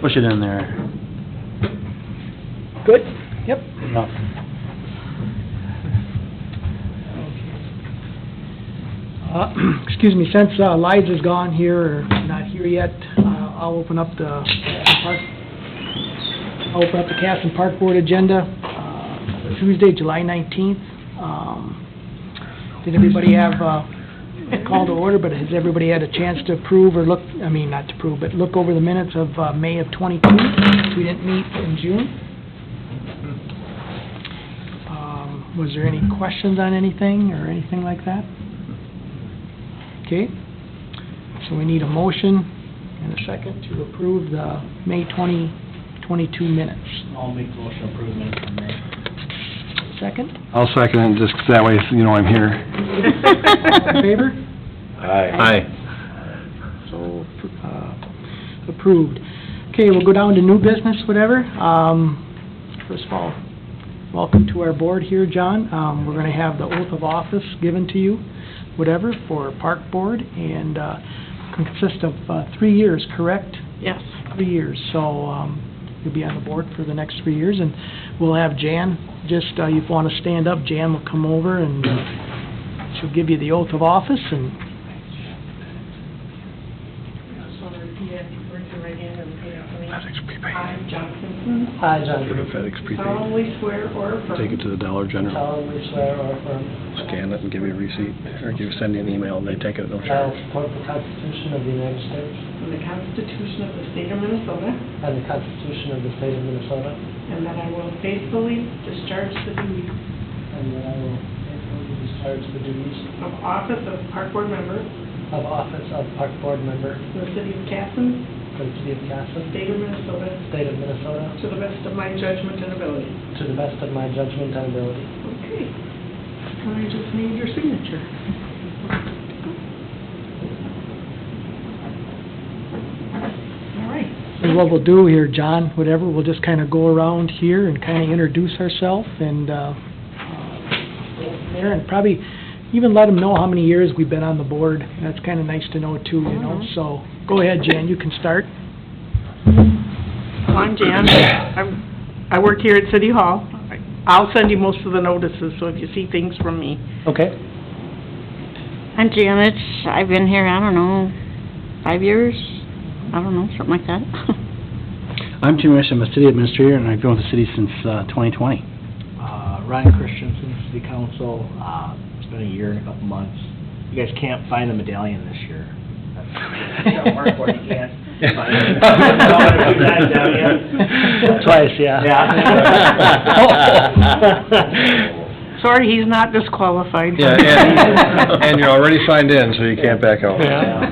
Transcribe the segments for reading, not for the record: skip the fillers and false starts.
Push it in there. Good? Yep. Enough. Excuse me, since Liza's gone here, or not here yet, I'll open up the Casson Park Board agenda, Tuesday, July 19th. Did everybody have a call to order, but has everybody had a chance to approve or look, I mean, not to approve, but look over the minutes of May of 22? We didn't meet in June. Was there any questions on anything or anything like that? Okay, so we need a motion and a second to approve the May 2022 minutes. I'll make the motion improvement for May. Second? I'll second it, just that way you know I'm here. In favor? Aye. So, approved. Okay, we'll go down to new business, whatever. First of all, welcome to our board here, John. We're gonna have the oath of office given to you, whatever, for Park Board, and consists of 3 years, correct? Yes. 3 years, so you'll be on the board for the next 3 years, and we'll have Jan, just, if you want to stand up, Jan will come over, and she'll give you the oath of office, and... So repeat after you, raise your right hand and repeat after me. FedEx prepaid. I, John Simpson, Hi, John. Go to FedEx prepaid. solemnly swear or affirm. Take it to the Dollar General. solemnly swear or affirm Scan it and give you a receipt, or send you an email and they take it at no that I will charge. support the Constitution of the United States and the Constitution of the State of Minnesota, and the Constitution of the State of Minnesota, and that I will faithfully discharge the duties and that I will faithfully discharge the duties of office of Park Board member of office of Park Board member in the city of Casson, for the City of Casson, State of Minnesota, State of Minnesota, to the best of my judgment and ability. to the best of my judgment and ability. Okay. I just need your signature. All right. And what we'll do here, John, whatever, we'll just kind of go around here and kind of introduce ourselves and go from there, and probably even let them know how many years we've been on the board. That's kind of nice to know too, you know. So go ahead, Jan, you can start. Well, I'm Jan. I work here at City Hall. I'll send you most of the notices, so if you see things from me. Okay. I'm Janet. I've been here, I don't know, 5 years? I don't know, something like that. I'm Jim Risch, I'm a city administrator, and I've been with the city since 2020. Ryan Christensen, city council, it's been a year and a couple months. You guys can't find the medallion this year. That's mark for it, you can't find it. Twice, yeah. Sorry, he's not disqualified. Yeah, and you're already signed in, so you can't back out. Yeah.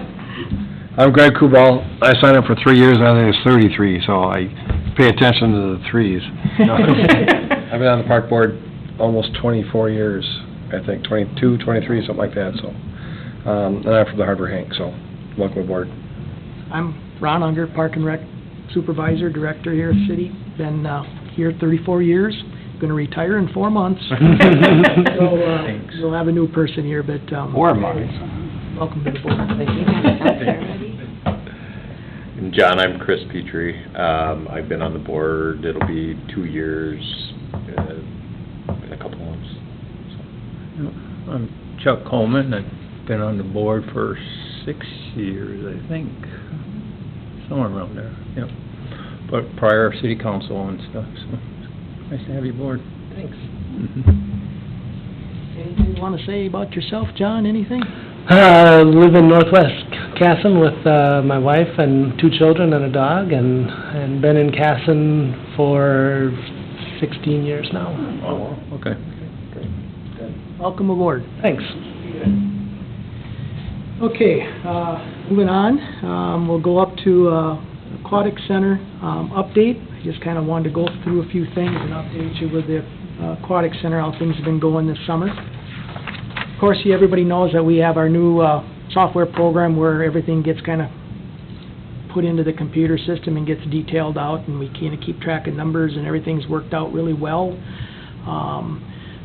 I'm Greg Kubal. I signed up for 3 years, I think it's 33, so I pay attention to the threes. I've been on the park board almost 24 years, I think, 22, 23, something like that, so. And I'm from the Harbor Hank, so welcome aboard. I'm Ron Unger, Park and Rec Supervisor, Director here at City. Been here 34 years. Going to retire in 4 months. So we'll have a new person here, but 4 months. welcome to the board. Thank you. And John, I'm Chris Petrie. I've been on the board, it'll be 2 years, in a couple months. I'm Chuck Coleman. I've been on the board for 6 years, I think, somewhere around there, yep. But prior city council and stuff, so nice to have you aboard. Thanks. Mhm. Anything you want to say about yourself, John? Anything? Live in Northwest Casson with my wife and 2 children and a dog, and been in Casson for 16 years now. Oh, okay. Welcome aboard. Thanks. Okay, moving on, we'll go up to Aquatic Center update. I just kind of wanted to go through a few things and update you with the Aquatic Center, how things have been going this summer. Of course, everybody knows that we have our new software program where everything gets kind of put into the computer system and gets detailed out, and we kind of keep track of numbers, and everything's worked out really well.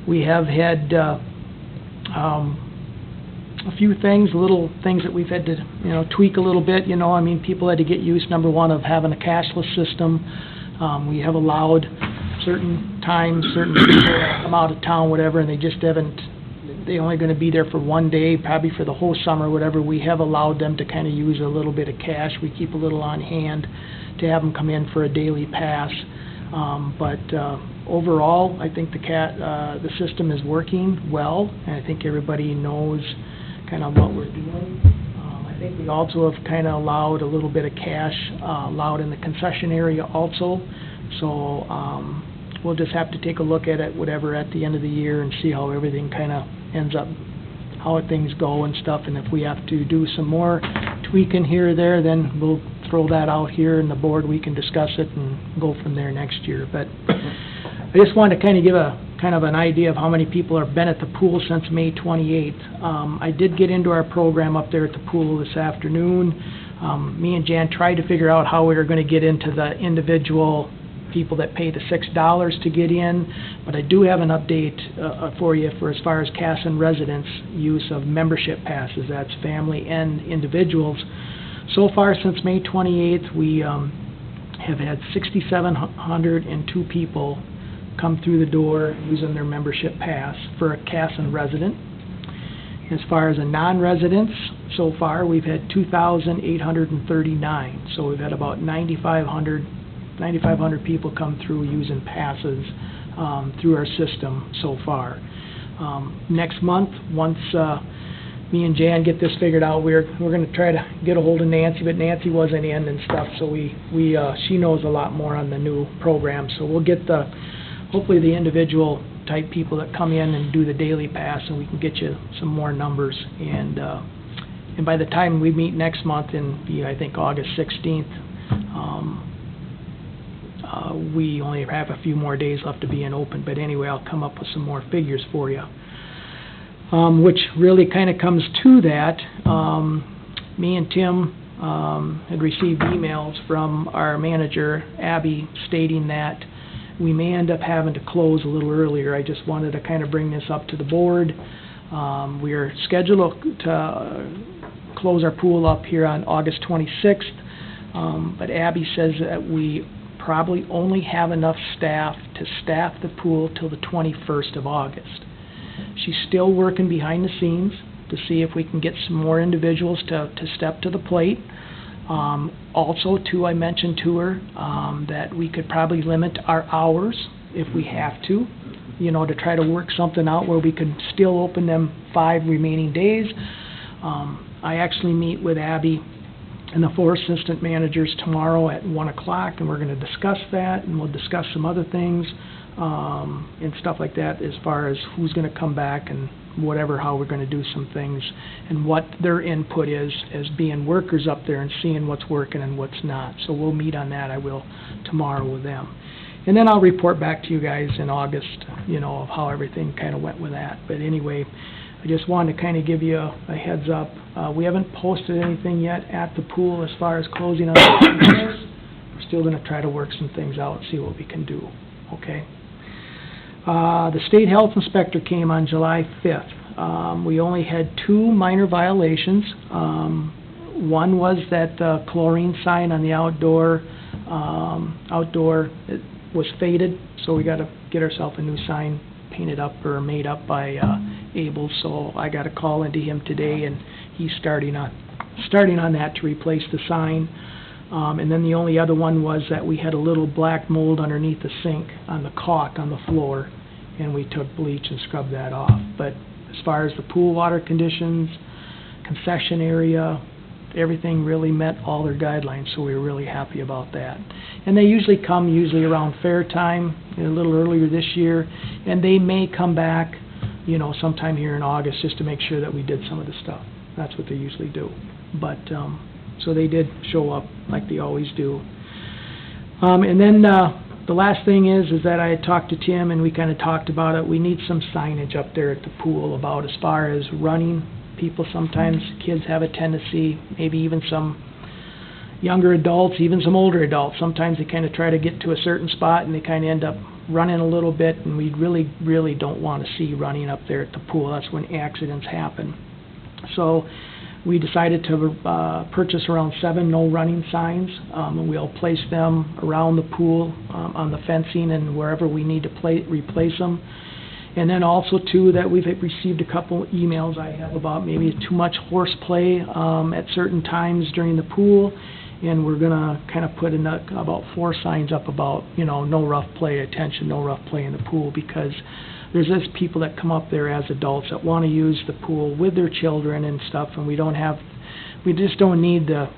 We have had a few things, little things that we've had to, tweak a little bit, I mean, people had to get used, number one, of having a cashless system. We have allowed certain times, certain people that come out of town, whatever, and they just haven't, they're only gonna be there for one day, probably for the whole summer, whatever. We have allowed them to kind of use a little bit of cash. We keep a little on hand to have them come in for a daily pass. But overall, I think the system is working well, and I think everybody knows kind of what we're doing. I think we also have kind of allowed a little bit of cash allowed in the concession area also. So we'll just have to take a look at it, whatever, at the end of the year and see how everything kind of ends up, how things go and stuff. And if we have to do some more tweaking here or there, then we'll throw that out here in the board. We can discuss it and go from there next year. But I just wanted to kind of give an idea of how many people have been at the pool since May 28th. I did get into our program up there at the pool this afternoon. Me and Jan tried to figure out how we were going to get into the individual people that pay the $6 to get in, but I do have an update for you for as far as Casson residents' use of membership passes. That's family and individuals. So far since May 28th, we have had 6,702 people come through the door using their membership pass for a Casson resident. As far as a non-residents, so far we've had 2,839. So we've had about 9,500 people come through using passes through our system so far. Next month, once me and Jan get this figured out, we're going to try to get a hold of Nancy, but Nancy wasn't in and stuff, so she knows a lot more on the new program. So we'll get hopefully the individual type people that come in and do the daily pass, and we can get you some more numbers. And by the time we meet next month I think August 16th, we only have a few more days left to be open. But anyway, I'll come up with some more figures for you. Which really kind of comes to that. Me and Tim had received emails from our manager, Abby, stating that we may end up having to close a little earlier. I just wanted to kind of bring this up to the board. We are scheduled to close our pool up here on August 26th, but Abby says that we probably only have enough staff to staff the pool till the 21st of August. She's still working behind the scenes to see if we can get some more individuals to step to the plate. Also, too, I mentioned to her that we could probably limit our hours if we have to, to try to work something out where we could still open them 5 remaining days. I actually meet with Abby and the 4 assistant managers tomorrow at 1 o'clock, and we're going to discuss that, and we'll discuss some other things and stuff like that as far as who's going to come back and whatever, how we're going to do some things and what their input is as being workers up there and seeing what's working and what's not. So we'll meet on that, I will, tomorrow with them. And then I'll report back to you guys in August, of how everything kind of went with that. But anyway, I just wanted to kind of give you a heads up. We haven't posted anything yet at the pool as far as closing on the We're still going to try to work some things out and see what we can do, okay? The state health inspector came on July 5th. We only had 2 minor violations. One was that chlorine sign on the outdoor, it was faded, so we got to get ourselves a new sign painted up or made up by Abel. So I got a call into him today, and he's starting on that to replace the sign. And then the only other one was that we had a little black mold underneath the sink on the caulk on the floor, and we took bleach and scrubbed that off. But as far as the pool water conditions, concession area, everything really met all their guidelines, so we were really happy about that. And they usually come around fair time, a little earlier this year, and they may come back, sometime here in August just to make sure that we did some of the stuff. That's what they usually do. But so they did show up like they always do. And then the last thing is that I had talked to Tim, and we kind of talked about it. We need some signage up there at the pool about as far as running. People sometimes, kids have a tendency, maybe even some younger adults, even some older adults, sometimes they kind of try to get to a certain spot and they kind of end up running a little bit, and we really, really don't want to see running up there at the pool. That's when accidents happen. So we decided to purchase around 7 no running signs, and we'll place them around the pool, on the fencing and wherever we need to replace them. And then also too, that we've received a couple emails I have about maybe too much horseplay at certain times during the pool, and we're gonna kind of put in about 4 signs up about, no rough play, attention, no rough play in the pool, because there's just people that come up there as adults that want to use the pool with their children and stuff, and we just don't need the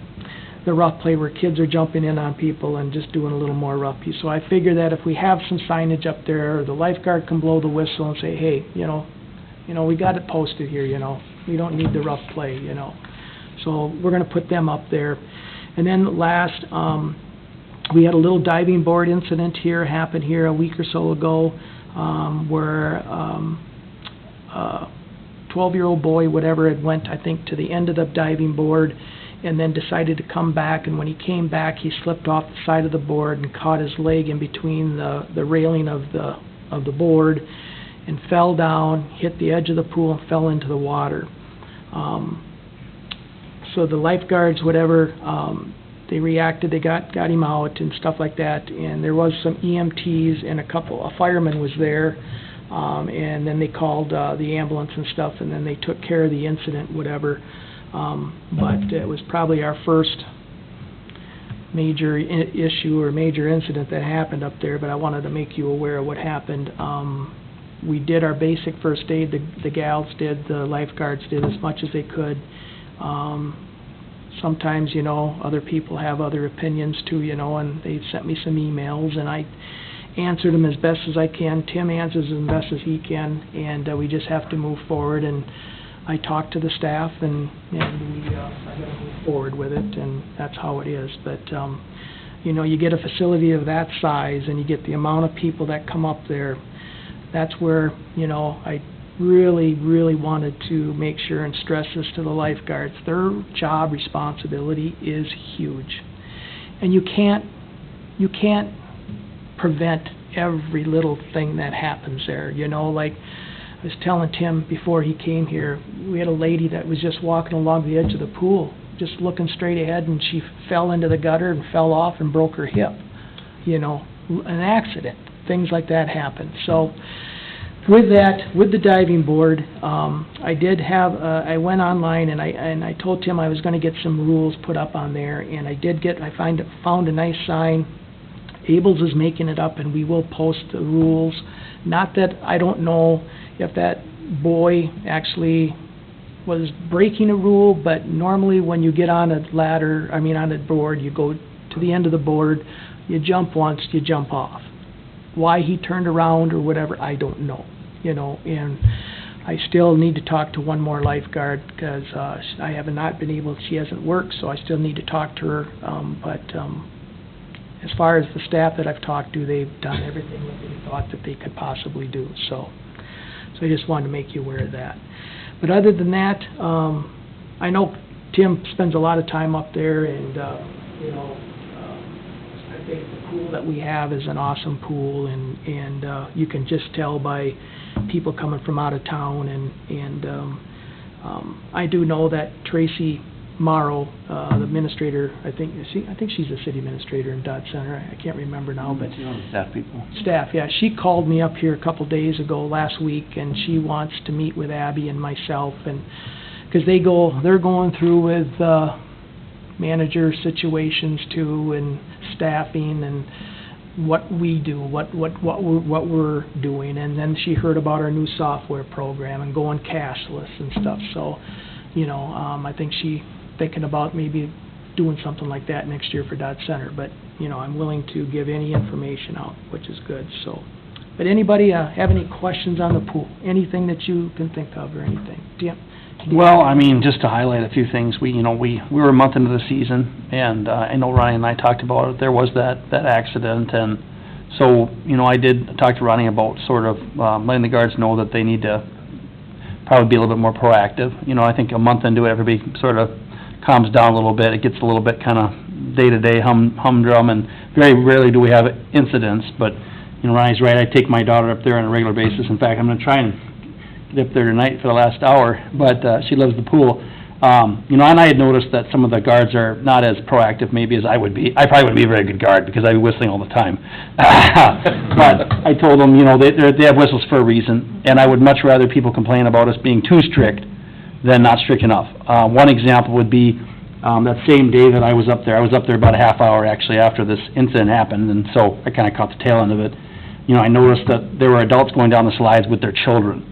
rough play where kids are jumping in on people and just doing a little more roughy. So I figure that if we have some signage up there, the lifeguard can blow the whistle and say, hey, we got it posted here, we don't need the rough play, So we're gonna put them up there. And then last, we had a little diving board incident happen here a week or so ago, where a 12-year-old boy, whatever, had went, I think, to the end of the diving board and then decided to come back, and when he came back, he slipped off the side of the board and caught his leg in between the railing of the board and fell down, hit the edge of the pool, and fell into the water. So the lifeguards, whatever, they reacted, they got him out and stuff like that, and there was some EMTs and a fireman was there, and then they called the ambulance and stuff, and then they took care of the incident, whatever. But it was probably our first major issue or major incident that happened up there, but I wanted to make you aware of what happened. We did our basic first aid, the gals did, the lifeguards did as much as they could. Sometimes, other people have other opinions too, and they sent me some emails, and I answered them as best as I can. Tim answers as best as he can, and we just have to move forward, and I talked to the staff, and I gotta move forward with it, and that's how it is. But, you get a facility of that size, and you get the amount of people that come up there, that's where, I really, really wanted to make sure and stress this to the lifeguards. Their job responsibility is huge. And you can't prevent every little thing that happens there, like I was telling Tim before he came here, we had a lady that was just walking along the edge of the pool, just looking straight ahead, and she fell into the gutter and fell off and broke her hip. An accident. Things like that happen. So with that, with the diving board, I went online and I told Tim I was going to get some rules put up on there, and I found a nice sign. Abel's is making it up, and we will post the rules. Not that I don't know if that boy actually was breaking a rule, but normally when you get on on a board, you go to the end of the board, you jump once, you jump off. Why he turned around or whatever, I don't know, and I still need to talk to one more lifeguard because I have not been able, she hasn't worked, so I still need to talk to her, but as far as the staff that I've talked to, they've done everything that they thought that they could possibly do, so I just wanted to make you aware of that. But other than that, I know Tim spends a lot of time up there, and I think the pool that we have is an awesome pool, and you can just tell by people coming from out of town, and I do know that Tracy Morrow, the administrator, I think she's a city administrator in Dodge Center. I can't remember now, but Staff people. Staff, yeah. She called me up here a couple days ago, last week, and she wants to meet with Abby and myself, and because they're going through with manager situations too, and staffing, and what we do, what we're doing, and then she heard about our new software program and going cashless and stuff. So, I think she thinking about maybe doing something like that next year for Dodge Center, but, I'm willing to give any information out, which is good, so. But anybody have any questions on the pool? Anything that you can think of or anything? Well, just to highlight a few things, we were a month into the season, and I know Ronnie and I talked about it. There was that accident, and so, I did talk to Ronnie about sort of letting the guards know that they need to probably be a little bit more proactive. I think a month into it, everybody sort of calms down a little bit. It gets a little bit kind of day-to-day humdrum, and very rarely do we have incidents, but, Ronnie's right. I take my daughter up there on a regular basis. In fact, I'm going to try and get up there tonight for the last hour, but, she loves the pool. You know, and I had noticed that some of the guards are not as proactive maybe as I would be. I probably wouldn't be a very good guard because I'd be whistling all the time. But I told them, you know, they have whistles for a reason, and I would much rather people complain about us being too strict than not strict enough. One example would be, that same day that I was up there about a half hour actually after this incident happened, and so I kinda caught the tail end of it. You know, I noticed that there were adults going down the slides with their children,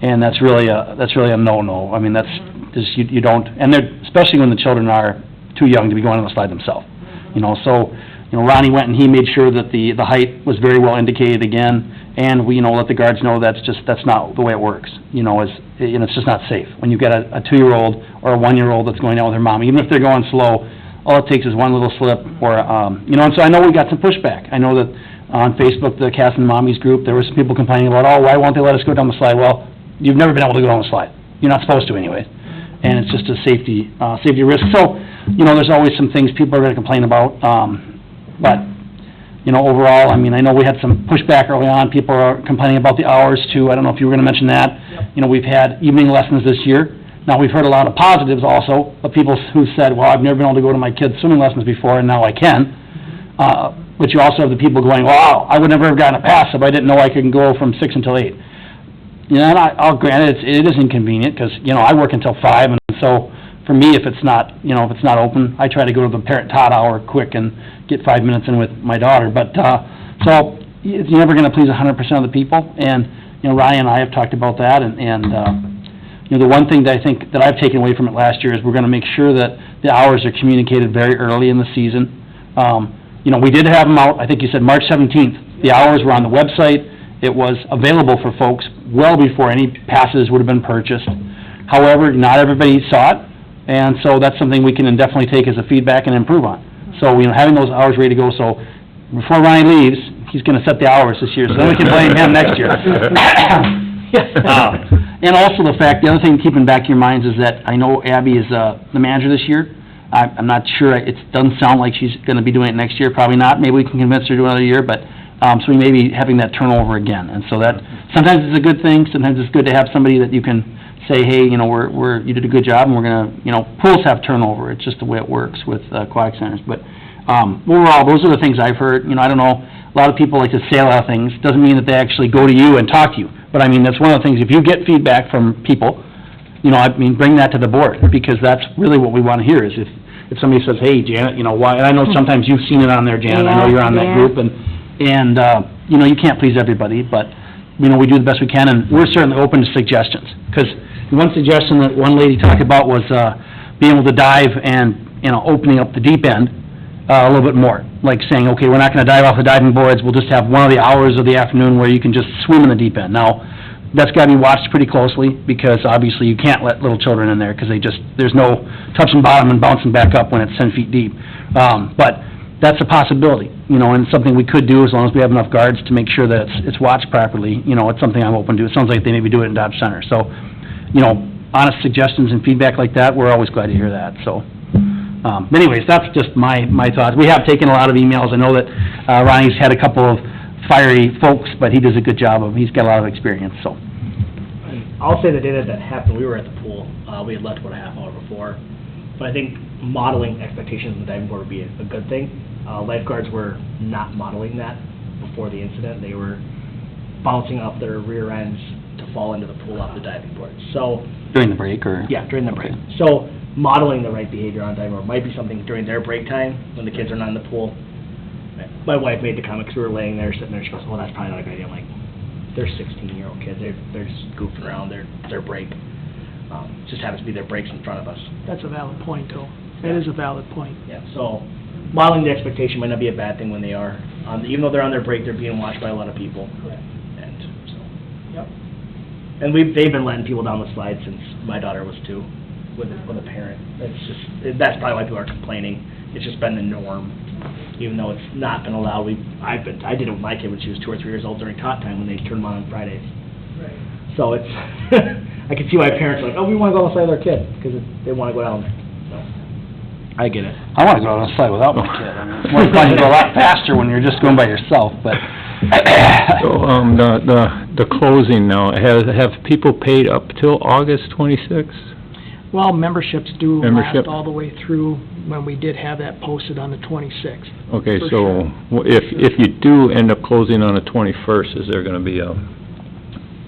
and that's really a no-no. I mean, that's just, you don't, and they're, especially when the children are too young to be going on the slide themselves. You know, so, you know, Ronnie went and he made sure that the height was very well indicated again, and we, you know, let the guards know that's not the way it works. You know, it's just not safe. When you've got a 2-year-old or a 1-year-old that's going down with their mom, even if they're going slow, all it takes is one little slip or, you know, and so I know we got some pushback. I know that on Facebook, the Casson Mommies group, there were some people complaining about, oh, why won't they let us go down the slide? Well, you've never been able to go down the slide. You're not supposed to anyways. And it's just a safety risk. So, you know, there's always some things people are gonna complain about, but, you know, overall, I mean, I know we had some pushback early on. People are complaining about the hours too. I don't know if you were gonna mention that. You know, we've had evening lessons this year. Now, we've heard a lot of positives also of people who said, well, I've never been able to go to my kids' swimming lessons before, and now I can. But you also have the people going, wow, I would never have gotten a pass if I didn't know I could go from 6 until 8. You know, and I'll grant it is inconvenient, because, you know, I work until 5, and so, for me, if it's not open, I try to go to the parent-taught hour quick and get 5 minutes in with my daughter. But, so, you're never gonna please 100% of the people, and, you know, Ryan and I have talked about that, and you know, the one thing that I think that I've taken away from it last year is we're gonna make sure that the hours are communicated very early in the season. You know, we did have them out, I think you said March 17th. The hours were on the website. It was available for folks well before any passes would have been purchased. However, not everybody saw it, and so that's something we can definitely take as a feedback and improve on. So, you know, having those hours ready to go, so before Ryan leaves, he's gonna set the hours this year, so then we can blame him next year. And also the fact, the other thing to keep in back of your minds is that I know Abby is the manager this year. I'm not sure, it doesn't sound like she's gonna be doing it next year, probably not. Maybe we can convince her to do another year, but, so we may be having that turnover again. And so that, sometimes it's a good thing, sometimes it's good to have somebody that you can say, hey, you know, you did a good job, and we're gonna, you know, pools have turnover, it's just the way it works with aquatic centers. But, overall, those are the things I've heard. You know, I don't know, a lot of people like to say a lot of things, doesn't mean that they actually go to you and talk to you. But I mean, that's one of the things, if you get feedback from people, you know, I mean, bring that to the board, because that's really what we wanna hear, is if somebody says, hey, Janet, you know, why, and I know sometimes you've seen it on there, Janet, I know you're on that group, and you know, you can't please everybody, but, you know, we do the best we can, and we're certainly open to suggestions, because one suggestion that one lady talked about was, being able to dive and, you know, opening up the deep end, a little bit more, like saying, okay, we're not gonna dive off the diving boards, we'll just have one of the hours of the afternoon where you can just swim in the deep end. Now, that's gotta be watched pretty closely, because obviously you can't let little children in there, because there's no touching bottom and bouncing back up when it's 10 feet deep. But that's a possibility, you know, and something we could do as long as we have enough guards to make sure that it's watched properly. You know, it's something I'm open to. It sounds like they maybe do it in Dodge Center. So, you know, honest suggestions and feedback like that, we're always glad to hear that, so. Anyways, that's just my thoughts. We have taken a lot of emails. I know that, Ronnie's had a couple of fiery folks, but he does a good job he's got a lot of experience, so. I'll say the day that happened, we were at the pool. We had left about a half hour before. But I think modeling expectations on the diving board would be a good thing. Lifeguards were not modeling that before the incident. They were bouncing off their rear ends to fall into the pool off the diving board. So during the break, or? Yeah, during the break. So modeling the right behavior on diving board might be something during their break time, when the kids are not in the pool. My wife made the comment, because we were laying there, sitting there, she goes, well, that's probably not a good idea. I'm like, they're 16-year-old kids, they're just goofing around, their break. Just happens to be their breaks in front of us. That's a valid point, though. That is a valid point. Yeah, so modeling the expectation might not be a bad thing when they are, even though they're on their break, they're being watched by a lot of people. Correct. And so, yep. And they've been letting people down the slide since my daughter was 2, with a parent. That's probably why people are complaining. It's just been the norm, even though it's not been allowed. I did it with my kid when she was 2 or 3 years old during tot time, when they turned them on Fridays. Right. So it's, I can see why parents are like, oh, we want to go on the slide with our kid, because they want to go down there. So, I get it. I want to go on the slide without my kid. I mean, it's more fun, you go a lot faster when you're just going by yourself, but, So, the closing now, have people paid up till August 26th? Well, memberships do Membership. last all the way through when we did have that posted on the 26th. Okay, For so sure. if you do end up closing on the 21st, is there gonna be a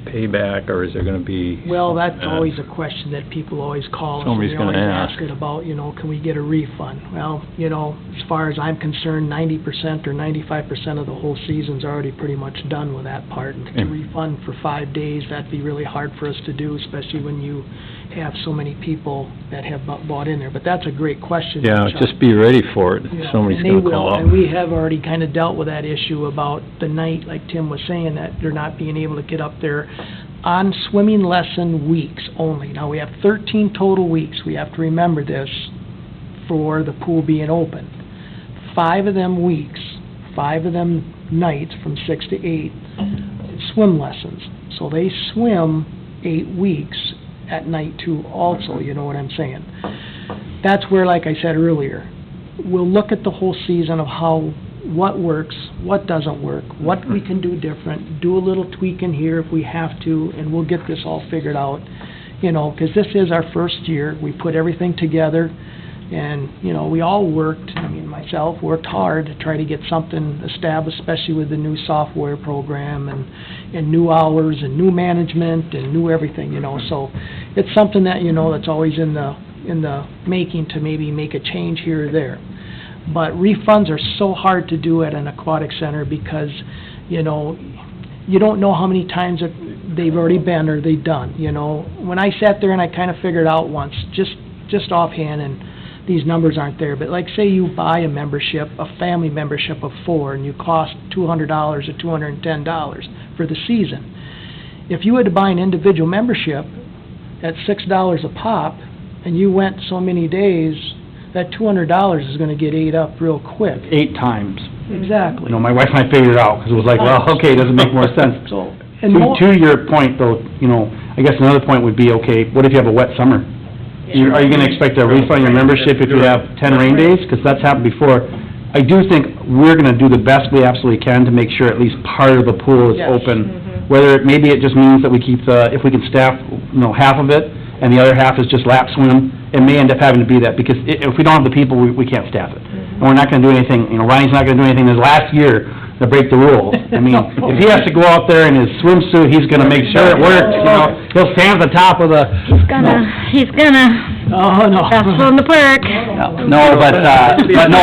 payback, or is there gonna be? Well, that's always a question that people always call us. and Somebody's gonna They always ask. ask it about, can we get a refund? Well, as far as I'm concerned, 90% or 95% of the whole season's already pretty much done with that part. And to Okay. refund for 5 days, that'd be really hard for us to do, especially when you have so many people that have bought in there. But that's a great question. Yeah, Chuck. just be ready for it, Yeah, somebody's and they gonna will, call up. and we have already kind of dealt with that issue about the night, like Tim was saying, that they're not being able to get up there on swimming lesson weeks only. Now, we have 13 total weeks, we have to remember this, for the pool being open. 5 of them weeks, 5 of them nights from 6 to 8, swim lessons. So they swim 8 weeks at night too also, you know what I'm saying? That's where, like I said earlier, we'll look at the whole season of what works, what doesn't work, what we can do different, do a little tweaking here if we have to, and we'll get this all figured out, because this is our first year. We put everything together, and, we all worked, myself worked hard to try to get something established, especially with the new software program and new hours and new management and new everything, so it's something that, that's always in the making to maybe make a change here or there. But refunds are so hard to do at an aquatic center because, you don't know how many times that they've already been or they've done, When I sat there and I kind of figured out once, just offhand, and these numbers aren't there, but like say you buy a membership, a family membership of 4, and you cost $200 or $210 for the season. If you had to buy an individual membership at $6 a pop, and you went so many days, that $200 is gonna get ate up real quick. 8 times. Exactly. My wife and I figured it out, because it was like, well, okay, does it make more sense? So, and more, To your point, though, I guess another point would be, okay, what if you have a wet summer? Are you gonna expect a refund your membership if you have 10 rain days? Because that's happened before. I do think we're gonna do the best we absolutely can to make sure at least part of the pool is Yes. open. Whether, maybe it just means that we keep if we can staff, half of it, and the other half is just lap swim, it may end up having to be that, because if we don't have the people, we can't staff it. And we're not gonna do anything, Ronnie's not gonna do anything this last year to break the rules. If he has to go out there in his swimsuit, he's gonna make sure it works, He'll stand at the top of the... He's gonna oh, no. wrestle in the park. No, but no,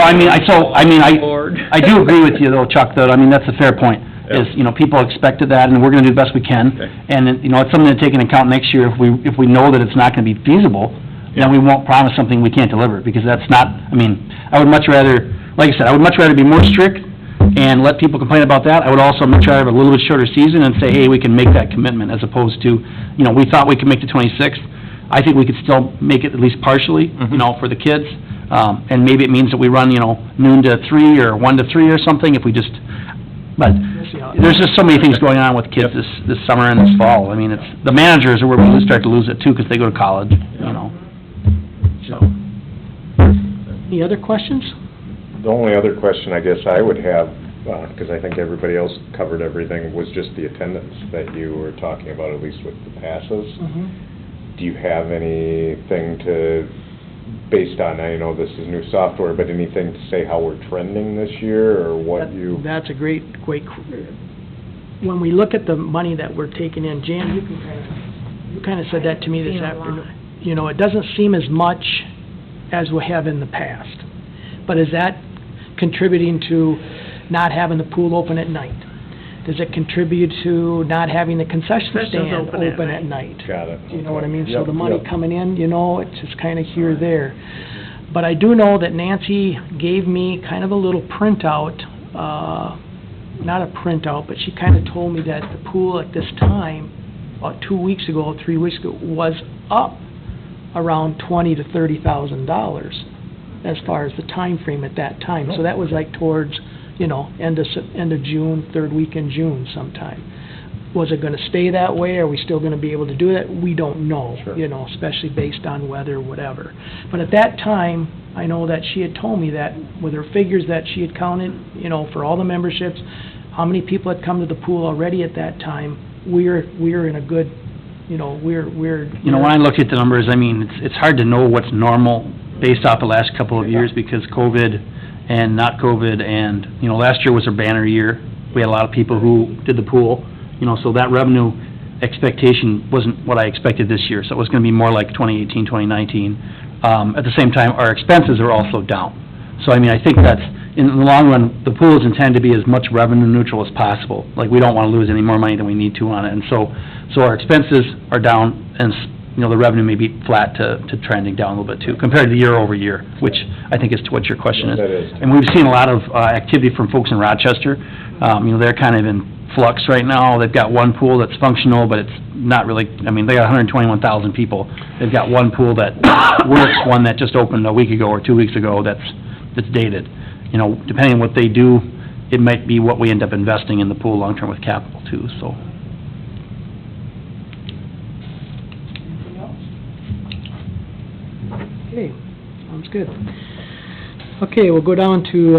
I do agree with you though, Chuck, though, that's a fair point, is, people expected that, and we're gonna do the best we can. Okay. And, it's something to take into account next year, if we know that it's not gonna be feasible, then we won't promise something we can't deliver, because that's not, I would much rather, like I said, I would much rather be more strict and let people complain about that. I would also much rather have a little bit shorter season and say, hey, we can make that commitment, as opposed to, we thought we could make the 26th. I think we could still make it at least partially, for the kids. And maybe it means that we run, noon to 3 or 1 to 3 or something, if we just, but there's just so many things going on with kids this summer and this fall. It's, the managers are where we start to lose it too, because they go to college, so. Any other questions? The only other question I guess I would have, because I think everybody else covered everything, was just the attendance that you were talking about, at least with the passes. Do you have anything based on, I know this is new software, but anything to say how we're trending this year, or what you... That's a great, when we look at the money that we're taking in, Jan, you kind of said that to me this afternoon. It doesn't seem as much as we have in the past, but is that contributing to not having the pool open at night? Does it contribute to not having the concession stand open at night? Got it. Do you know what I mean? Yep, So the money yep. coming in, it's just kind of here or there. But I do know that Nancy gave me kind of a little printout, not a printout, but she kind of told me that the pool at this time, about 2 weeks ago, 3 weeks ago, was up around $20,000 to $30,000 as far as the time frame at that time. So that was like towards, end of June, third week in June sometime. Was it gonna stay that way? Are we still gonna be able to do that? We don't know, Sure. Especially based on weather, whatever. But at that time, I know that she had told me that with her figures that she had counted, for all the memberships, how many people had come to the pool already at that time, we're in a good, you know, we're... You know, when I look at the numbers, I mean, it's hard to know what's normal based off the last couple of years because COVID and not COVID, and, you know, last year was a banner year. We had a lot of people who did the pool, you know, so that revenue expectation wasn't what I expected this year, so it was gonna be more like 2018, 2019. At the same time, our expenses are also down. So, I mean, I think that's, in the long run, the pool is intended to be as much revenue neutral as possible. Like, we don't wanna lose any more money than we need to on it, and so our expenses are down, and, you know, the revenue may be flat to trending down a little bit too, compared to year over year, which I think is to what your question is. That is. And we've seen a lot of, activity from folks in Rochester. You know, they're kind of in flux right now. They've got one pool that's functional, but it's not really, I mean, they got 121,000 people. They've got one pool that works, one that just opened a week ago or 2 weeks ago that's dated. You know, depending on what they do, it might be what we end up investing in the pool long-term with capital too, so. Anything else? Okay, sounds good. Okay, we'll go down to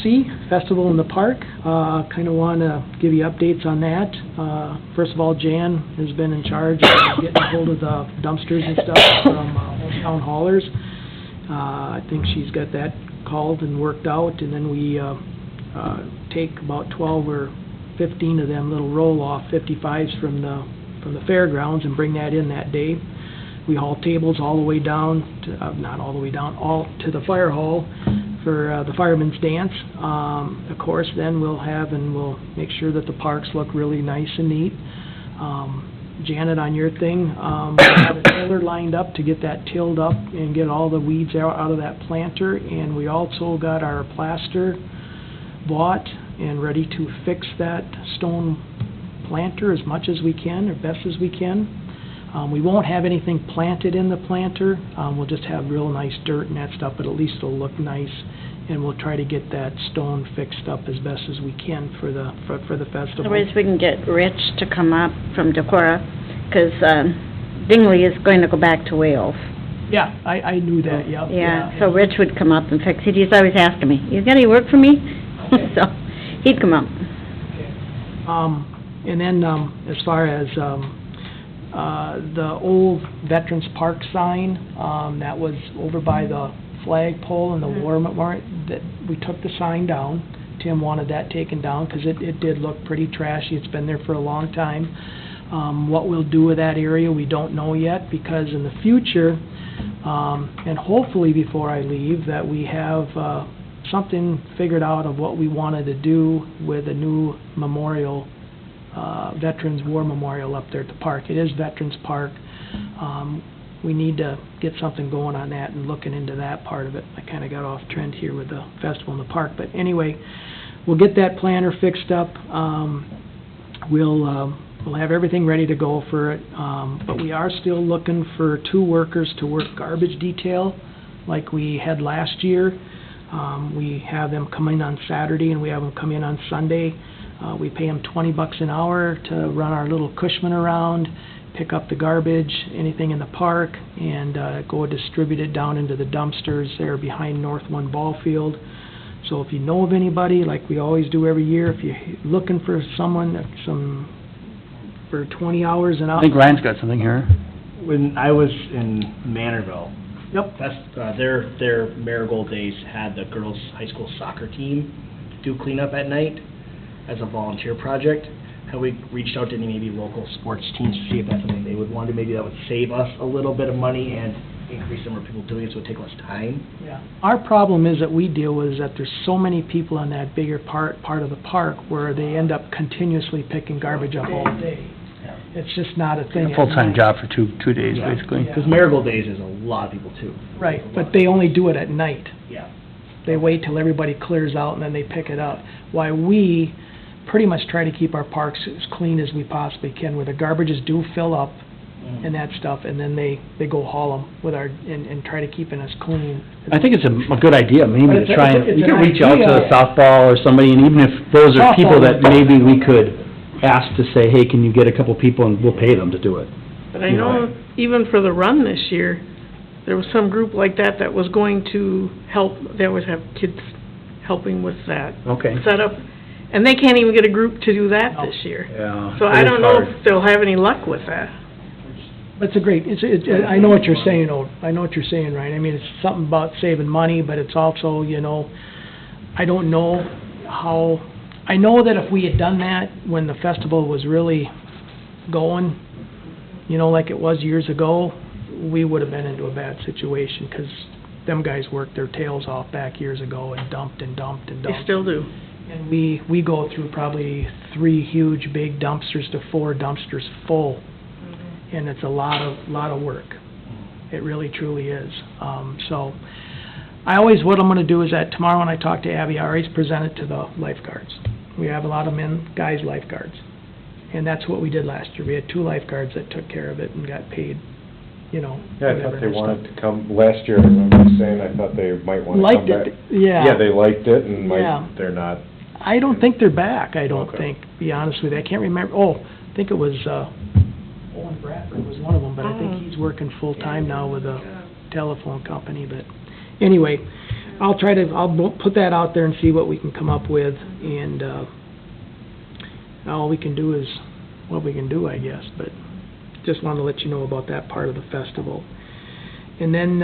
C, Festival in the Park. Kind of want to give you updates on that. First of all, Jan has been in charge of getting hold of the dumpsters and stuff from Hometown Haulers. I think she's got that called and worked out, and then we take about 12 or 15 of them little roll-off 55s from the fairgrounds and bring that in that day. We haul tables all the way down, to, not all the way down, all to the fire hall for the firemen's dance. Of course, then we'll make sure that the parks look really nice and neat. Janet, on your thing, we have a tiller lined up to get that tilled up and get all the weeds out of that planter, and we also got our plaster bought and ready to fix that stone planter as much as we can, or best as we can. We won't have anything planted in the planter. We'll just have real nice dirt and that stuff, but at least it'll look nice, and we'll try to get that stone fixed up as best as we can for the festival. Otherwise, we can get Rich to come up from Decorah, because Dingley is going to go back to Wales. Yeah, I knew that, yep. Yeah, so Rich would come up and fix it. He's always asking me, "You got any work for me?" So, he'd come up. And then, as far as the old Veterans Park sign, that was over by the flagpole and the war memorial, that we took the sign down. Tim wanted that taken down because it did look pretty trashy. It's been there for a long time. What we'll do with that area, we don't know yet, because in the future, and hopefully before I leave, that we have something figured out of what we wanted to do with a new memorial, Veterans War Memorial up there at the park. It is Veterans Park. We need to get something going on that and looking into that part of it. I kind of got off trend here with the festival in the park, but anyway, we'll get that planter fixed up. We'll have everything ready to go for it, but we are still looking for 2 workers to work garbage detail like we had last year. We have them come in on Saturday and we have them come in on Sunday. We pay them $20 an hour to run our little Cushman around, pick up the garbage, anything in the park, and go distribute it down into the dumpsters there behind North One Ball Field. So if you know of anybody, like we always do every year, if you're looking for someone, for 20 hours and I out. think Ryan's got something here. When I was in Manorville, Yep. their Marigold Days had the girls' high school soccer team do cleanup at night as a volunteer project. Have we reached out to any maybe local sports teams to see if that's something they would want to do? Maybe that would save us a little bit of money and increase the number of people doing it, so it would take less time. Yeah. Our problem is that we deal with is that there's so many people in that bigger part of the park where they end up continuously picking garbage up all day. It's just not a thing. A full-time job for two days, Yeah. basically. Because Marigold Days is a lot of people too. Right, but they only do it at night. Yeah. They wait till everybody clears out and then they pick it up. Why we pretty much try to keep our parks as clean as we possibly can, where the garbages do fill up and that stuff, and then they go haul them with and try to keep it as clean. I think it's a good idea, maybe But to try and, it's we an could reach out to idea. softball or somebody, and even if those are people that Softball. maybe we could ask to say, hey, can you get a couple people and we'll pay them to do it. But I know even for the run this year, there was some group like that was going to help, they always have kids helping with that Okay. setup. And they can't even get a group to do that No. this year. Yeah. So I don't know if they'll have any luck with that. It's a great, I know what you're saying, I know what you're saying, Ryan. I mean, it's something about saving money, but it's also, you know, I don't know how, I know that if we had done that when the festival was really going, you know, like it was years ago, we would have been into a bad situation, 'cause them guys worked their tails off back years ago and dumped and dumped and They dumped. still do. And we go through probably 3 huge big dumpsters to 4 dumpsters full, and it's a lot of work. It really truly is. So, what I'm gonna do is that tomorrow when I talk to Abby, I always present it to the lifeguards. We have a lot of guys lifeguards, and that's what we did last year. We had 2 lifeguards that took care of it and got paid, you know, Yeah, I whatever thought they their wanted stuff. to come, last year, I remember you saying, I thought they might want to come Liked back. it, yeah. Yeah, they liked it, and Yeah. they're not, I don't think they're back, I don't Okay. think, to be honest with you. I can't remember, I think it was, Owen Bradford was one of them, but I think Oh. he's working full-time now with a telephone company, but anyway, I'll put that out there and see what we can come up with, and, all we can do is what we can do, I guess, but just wanted to let you know about that part of the festival. And then,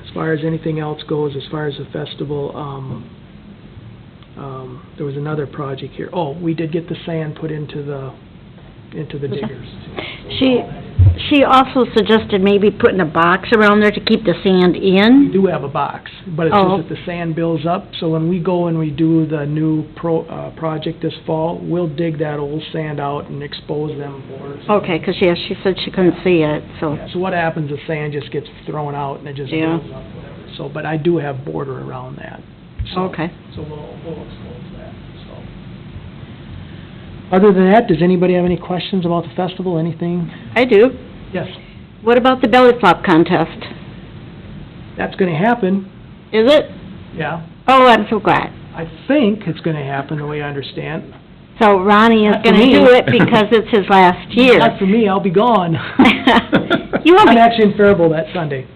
as far as anything else goes, as far as the festival, there was another project here. We did get the sand put into the diggers. She also suggested maybe putting a box around there to keep the sand We in. do have a box, but it's Oh. just that the sand builds up, so when we go and we do the new project this fall, we'll dig that old sand out and expose them for. Okay, 'cause yeah, she said she couldn't see it, so. Yeah, so what happens, the sand just gets thrown out and it just Yeah. builds up, whatever. So, but I do have border around that. So- Okay. So we'll expose that, so. Other than that, does anybody have any questions about the festival, anything? I do. Yes, What about the belly flop contest? that's gonna happen, Is it? yeah. Oh, I'm so glad. I think it's gonna happen, the way I understand. So Ronnie is Not for gonna me. do it because it's his last year. Not for me, I'll be gone. You won't I'm be- actually in Faribault that Sunday.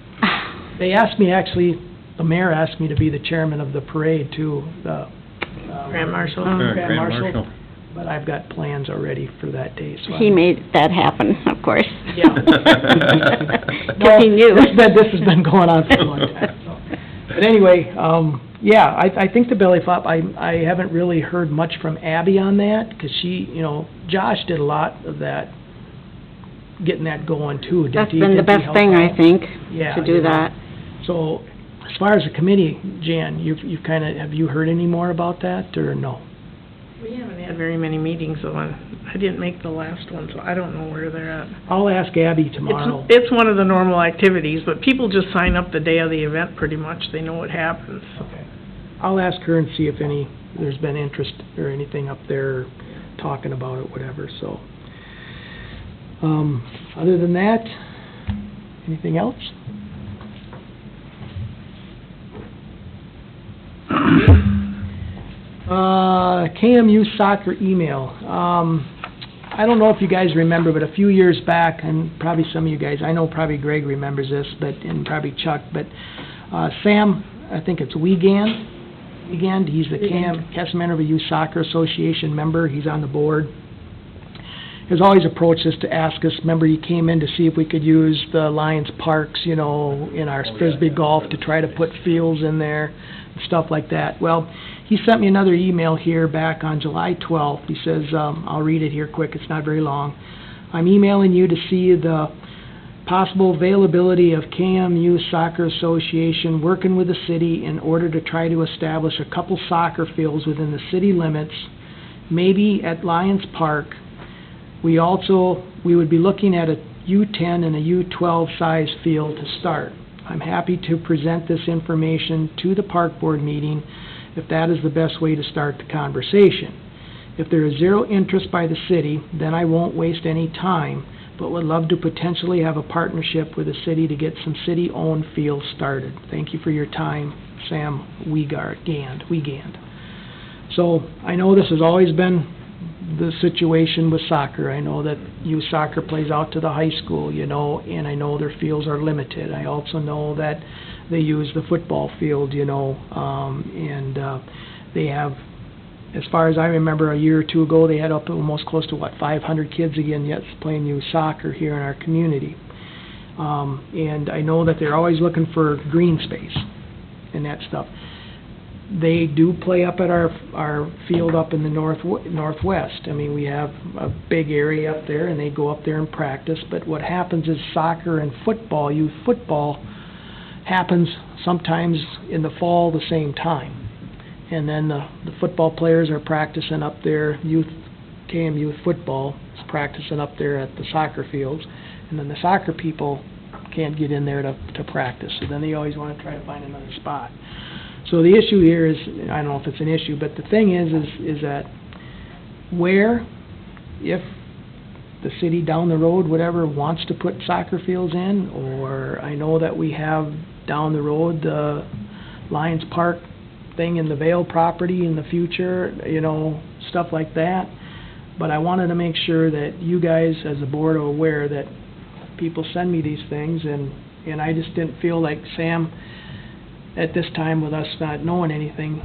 They asked me, actually, the mayor asked me to be the chairman of the parade too, the... Grand Marshal. Grand Marshal. But I've got plans already for that day, so... He made that happen, of course. Yeah. Because he knew. This has been going on for a long time, so. But anyway, yeah, I think the belly flop, I haven't really heard much from Abby on that, because she, you know, Josh did a lot of that, getting that going too. Didn't That's he? been the Didn't he best help thing, I out? think, Yeah, to do you know. that. So, as far as the committee, Jan, you've kind of, have you heard any more about that, or no? We haven't had very many meetings, so I didn't make the last one, so I don't know where they're at. I'll ask Abby tomorrow. It's one of the normal activities, but people just sign up the day of the event pretty much. They know what happens. Okay. I'll ask her and see if there's been interest or anything up there talking about it, whatever, so. Other than that, anything else? KMU soccer email. I don't know if you guys remember, but a few years back, and probably some of you guys, I know probably Greg remembers this, and probably Chuck, but Sam, I think it's Wiegand, he's the Casamento Youth Soccer Association member, he's on the board, has always approached us to ask us, remember he came in to see if we could use the Lions Parks, you know, in our Frisbee golf to try to put fields in there, and stuff like that. Well, he sent me another email here back on July 12th. He says, I'll read it here quick, it's not very long. I'm emailing you to see the possible availability of KMU Soccer Association working with the city in order to try to establish a couple soccer fields within the city limits, maybe at Lions Park. We would be looking at a U10 and a U12 size field to start. I'm happy to present this information to the park board meeting if that is the best way to start the conversation. If there is zero interest by the city, then I won't waste any time, but would love to potentially have a partnership with the city to get some city-owned fields started. Thank you for your time, Sam Wiegand. So, I know this has always been the situation with soccer. I know that youth soccer plays out to the high school, you know, and I know their fields are limited. I also know that they use the football field, you know, and They have, as far as I remember, a year or two ago, they had up to almost close to, 500 kids again, yet playing youth soccer here in our community. And I know that they're always looking for green space and that stuff. They do play up at our field up in the northwest. I mean, we have a big area up there, and they go up there and practice. But what happens is soccer and football, youth football, happens sometimes in the fall the same time. And then the football players are practicing up there, KM youth football is practicing up there at the soccer fields. And then the soccer people can't get in there to practice. So then they always want to try to find another spot. So the issue here is, I don't know if it's an issue, but the thing is that if the city down the road, whatever, wants to put soccer fields in, or I know that we have down the road the Lions Park thing in the Vale property in the future, stuff like that. But I wanted to make sure that you guys as a board are aware that people send me these things, and I just didn't feel like Sam, at this time with us not knowing anything,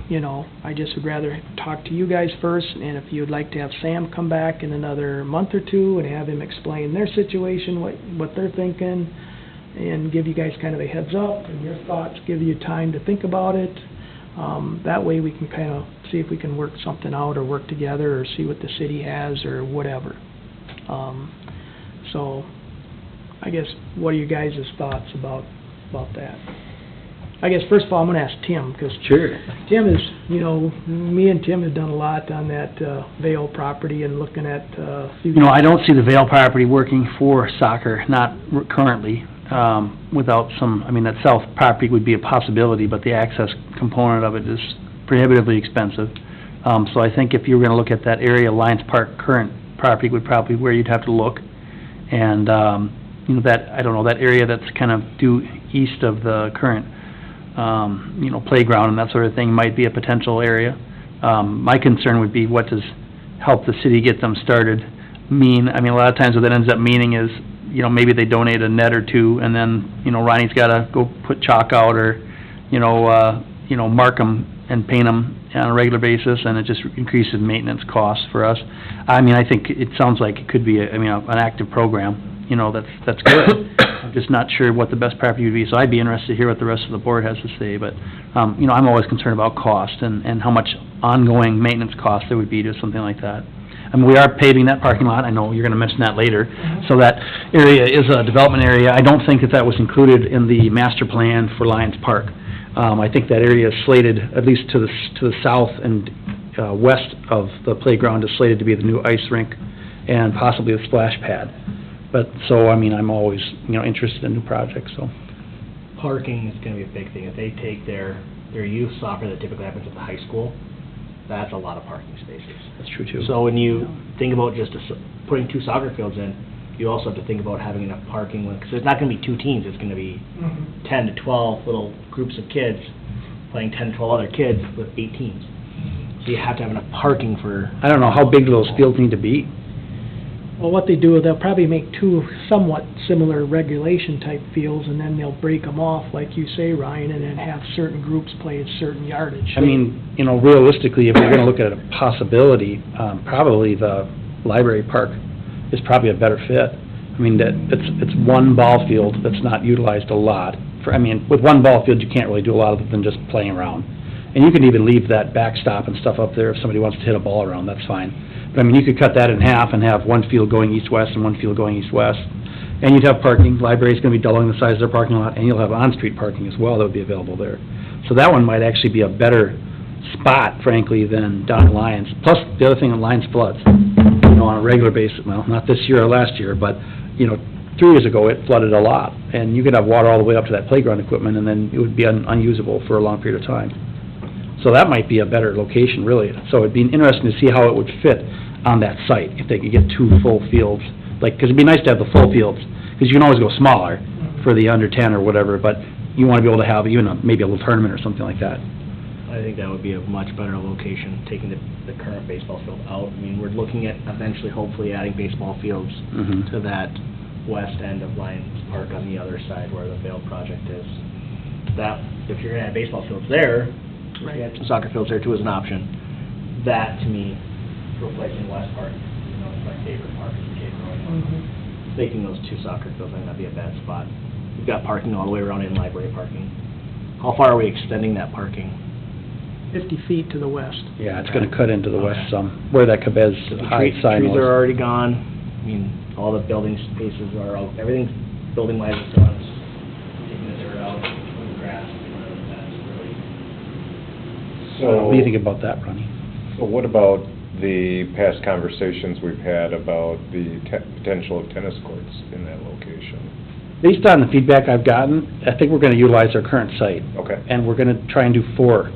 I just would rather talk to you guys first, and if you'd like to have Sam come back in another month or two and have him explain their situation, what they're thinking, and give you guys kind of a heads up and your thoughts, give you time to think about it. That way we can kind of see if we can work something out or work together or see what the city has or whatever. So I guess, what are you guys' thoughts about that? I guess, first of all, I'm going to ask Tim, because Sure. Tim is, me and Tim have done a lot on that Vale property and looking at future. I don't see the Vale property working for soccer, not currently, without that south property would be a possibility, but the access component of it is prohibitively expensive. So I think if you were going to look at that area, Lions Park current property would probably be where you'd have to look. And, that area that's kind of due east of the current playground and that sort of thing might be a potential area. My concern would be, what does help the city get them started mean? A lot of times what that ends up meaning is, maybe they donate a net or two, and then, Ronnie's gotta go put chalk out or, mark them and paint them on a regular basis, and it just increases maintenance costs for us. I think it sounds like it could be, an active program, that's good. I'm just not sure what the best property would be, so I'd be interested to hear what the rest of the board has to say, but, I'm always concerned about cost and how much ongoing maintenance cost there would be to something like that. We are paving that parking lot, I know you're gonna mention that later, so that area is a development area. I don't think that was included in the master plan for Lions Park. I think that area is slated, at least to the south and west of the playground, is slated to be the new ice rink and possibly a splash pad. But, so, I'm always, interested in new projects, so. Parking is gonna be a big thing. If they take their youth soccer that typically happens at the high school, that's a lot of parking spaces. That's true, too. So when you think about just putting 2 soccer fields in, you also have to think about having enough parking, because there's not gonna be 2 teams, it's gonna be 10 to 12 little groups of kids playing 10 to 12 other kids with 8 teams. So you have to have enough parking for... I don't know, how big do those fields need to be? Well, what they do is they'll probably make 2 somewhat similar regulation-type fields, and then they'll break them off, like you say, Ryan, and then have certain groups play at certain yardage. Realistically, if we're gonna look at a possibility, probably the library park is probably a better fit. It's one ball field that's not utilized a lot. With one ball field, you can't really do a lot other than just playing around. And you can even leave that backstop and stuff up there if somebody wants to hit a ball around, that's fine. But you could cut that in half and have one field going east-west and one field going east-west. And you'd have parking. Library's gonna be doubling the size of their parking lot, and you'll have on-street parking as well that would be available there. So that one might actually be a better spot, frankly, than down at Lions. Plus, the other thing, Lions floods, on a regular basis. Well, not this year or last year, but, 3 years ago, it flooded a lot. And you could have water all the way up to that playground equipment, and then it would be unusable for a long period of time. So that might be a better location, really. So it'd be interesting to see how it would fit on that site, if they could get 2 full fields. Because it'd be nice to have the full fields, because you can always go smaller for the under 10 or whatever, but you want to be able to have even maybe a little tournament or something like that. I think that would be a much better location, taking the current baseball field out. We're looking at eventually, hopefully, adding baseball fields to that west end of Lions Park on the other side where the Vale project is. That, if you're gonna have baseball fields there, Right. We had some soccer fields there too as an option. That, to me, replacing West Park, it's my favorite park as a kid growing up. Mhm. Making those two soccer fields, I think that'd be a bad spot. We've got parking all the way around in library parking. How far are we extending that parking? 50 feet to the west. Yeah, it's gonna cut into the west some, where that Cabez The High sign trees are was. already gone. I mean, all the building spaces are out, everything's building-wise is done. Taking the dirt out, putting grass, that's really. What do you think about that, Ronnie? So what about the past conversations we've had about the potential of tennis courts in that location? Based on the feedback I've gotten, I think we're gonna utilize our current site, Okay. and we're gonna try and do 4.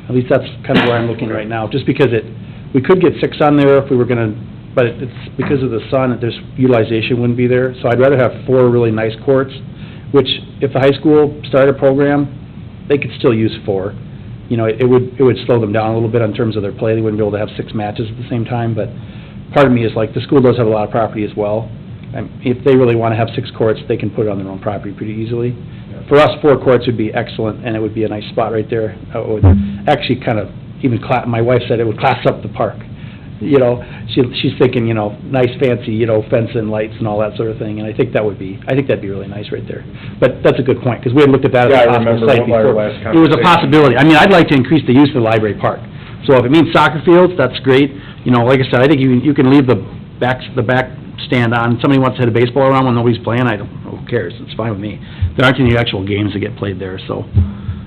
At least that's kind of where I'm looking right now, just because we could get 6 on there if we were gonna, but it's because of the sun, there's utilization wouldn't be there. So I'd rather have 4 really nice courts, which if the high school started a program, they could still use 4. You know, it would slow them down a little bit in terms of their play. They wouldn't be able to have 6 matches at the same time, but part of me is like, the school does have a lot of property as well. If they really wanna have 6 courts, they can put it on their own property pretty easily. For us, 4 courts would be excellent, and it would be a nice spot right there. It would actually kind of even my wife said it would class up the park. You know, she's thinking, you know, nice fancy, you know, fence and lights and all that sort of thing, and I think that'd be really nice right there. But that's a good point, because we had looked at that Yeah, as I a possible remember site our before. last It was a conversation. possibility. I mean, I'd like to increase the use of the library park. So if it means soccer fields, that's great. You know, like I said, I think you can leave the back stand on. Somebody wants to hit a baseball around when nobody's playing, who cares? It's fine with me. There aren't any actual games that get played there, so,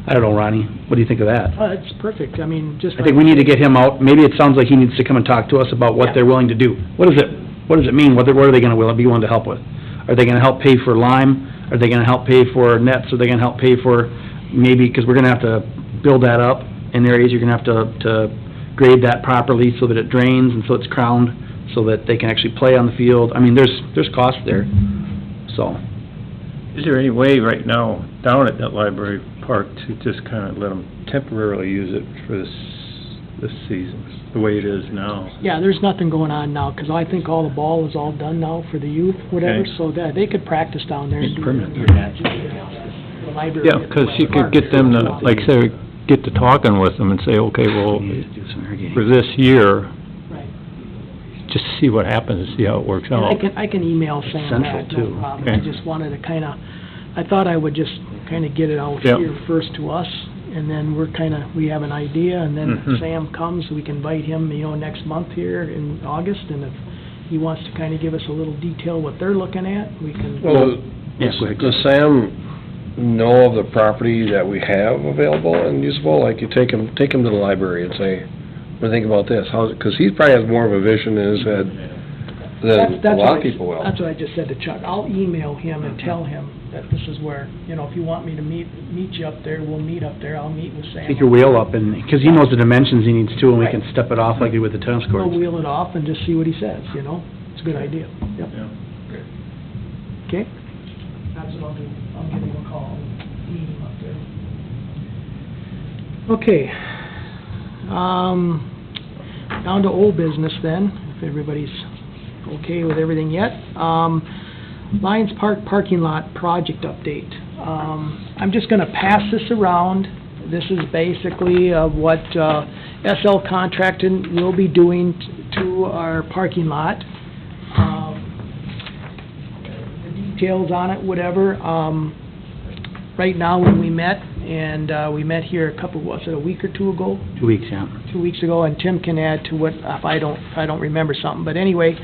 I don't know, Ronnie, what do you think of that? It's perfect. I mean, just. I think we need to get him out. Maybe it sounds like he needs to come and talk to us about what Yeah. they're willing to do. What does it mean? What are they gonna be willing to help with? Are they gonna help pay for lime? Are they gonna help pay for nets? Are they gonna help pay for, maybe, because we're gonna have to build that up in areas, you're gonna have to grade that properly so that it drains and so it's crowned, so that they can actually play on the field. I mean, there's costs there, so. Is there any way right now, down at that library park, to just kind of let them temporarily use it for this season, the way it is now? Yeah, there's nothing going on now, because I think all the ball is all done now for the youth, whatever, Okay. so that they could practice down there. and It's do permanent. the library. Yeah, because you could get them to, like say, get to talking with them and say, okay, well, We need to do some irrigating. for this year, Right. just see what happens and see how it works And out. I can email Sam Central, that, too. no problem. I Okay. just wanted to I thought I would just kind of get it out Yep. here first to us, and then we have an idea, and then Mhm. Sam comes, we can invite him, next month here in August, and if he wants to kind of give us a little detail what they're looking at, we can. Well, Yeah, go ahead. does Sam know of the property that we have available and usable? Like, you take him to the library and say, what do you think about this? Because he probably has more of a vision in his head than a lot of people will. That's what I just said to Chuck. I'll email him and tell him that this is where, if you want me to meet you up there, we'll meet up there. I'll meet with Sam. Take your wheel up, and, because he knows the dimensions he needs to, and we can Right. step it off like we do with the tennis We'll courts. wheel it off and just see what he says, It's a good idea. Yep. Okay? That's what I'll do. I'll give him a call and meet him up there. Okay. Down to old business then, if everybody's okay with everything yet. Lions Park parking lot project update. I'm just gonna pass this around. This is basically what SL Contracting will be doing to our parking lot. The details on it, whatever. Right now, when we met, and we met here a week or two ago? 2 weeks, yeah. 2 weeks ago, and Tim can add to what, if I don't remember something. But anyway,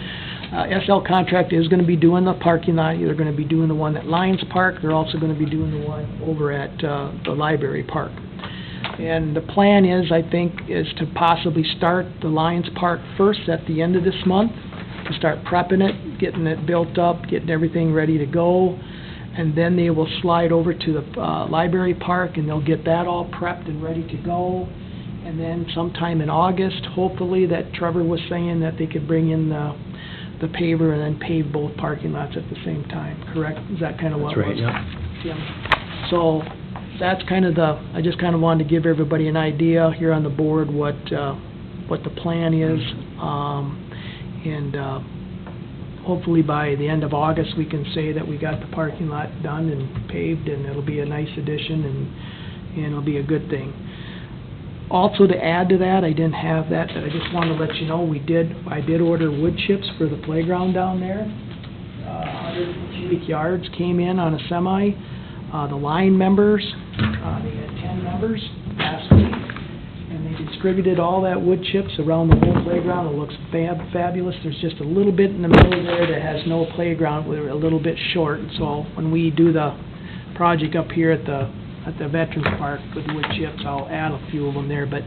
SL Contract is gonna be doing the parking lot. They're gonna be doing the one at Lions Park. They're also gonna be doing the one over at the library park. And the plan is, I think, is to possibly start the Lions Park first at the end of this month, to start prepping it, getting it built up, getting everything ready to go. And then they will slide over to the library park, and they'll get that all prepped and ready to go. And then sometime in August, hopefully, that Trevor was saying that they could bring in the paver and then pave both parking lots at the same time, correct? Is that kind of what That's it was? right, yeah. Yeah. So, that's kind of I just kind of wanted to give everybody an idea here on the board what the plan is. Hopefully by the end of August, we can say that we got the parking lot done and paved, and it'll be a nice addition, and it'll be a good thing. Also, to add to that, I didn't have that, but I just wanted to let you know, I did order wood chips for the playground down there. 100 cubic yards came in on a semi. The line members, they had 10 members last week, and they distributed all that wood chips around the whole playground. It looks fabulous. There's just a little bit in the middle there that has no playground. We're a little bit short, so when we do the project up here at the Veterans Park with wood chips, I'll add a few of them there, but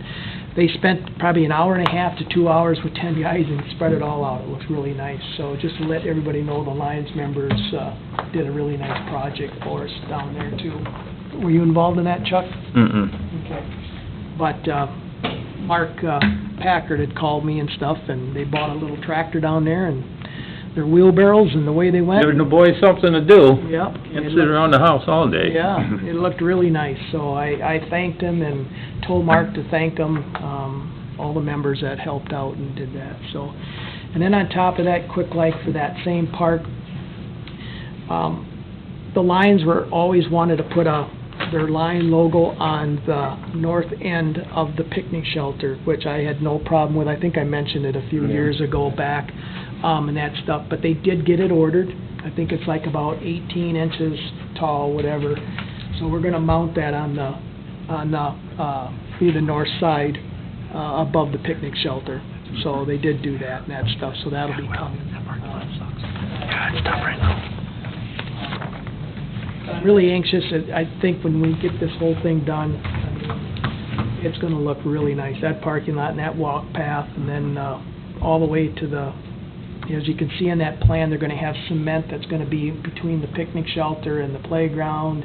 they spent probably an hour and a half to 2 hours with 10 guys and spread it all out. It looks really nice. So just to let everybody know, the Lions members did a really nice project for us down there too. Were you involved in that, Chuck? Mm-mm. Okay. But Mark Packard had called me and stuff, and they bought a little tractor down there, and their wheelbarrows and the way they went. Giving the boys something to do. Yep. Can't sit around the house all day. Yeah, it looked really nice, so I thanked him and told Mark to thank them, all the members that helped out and did that, so. And then on top of that, quick like for that same park, the Lions always wanted to put their Lion logo on the north end of the picnic shelter, which I had no problem with. I think I mentioned it a few years ago back, and that stuff, but they did get it ordered. I think it's like about 18 inches tall, whatever. So we're gonna mount that on the north side, above the picnic shelter. So they did do that and that stuff, so that'll be coming. I'm really anxious. I think when we get this whole thing done, I mean, it's gonna look really nice. That parking lot and that walk path, and then, all the way to the, as you can see in that plan, they're gonna have cement that's gonna be between the picnic shelter and the playground.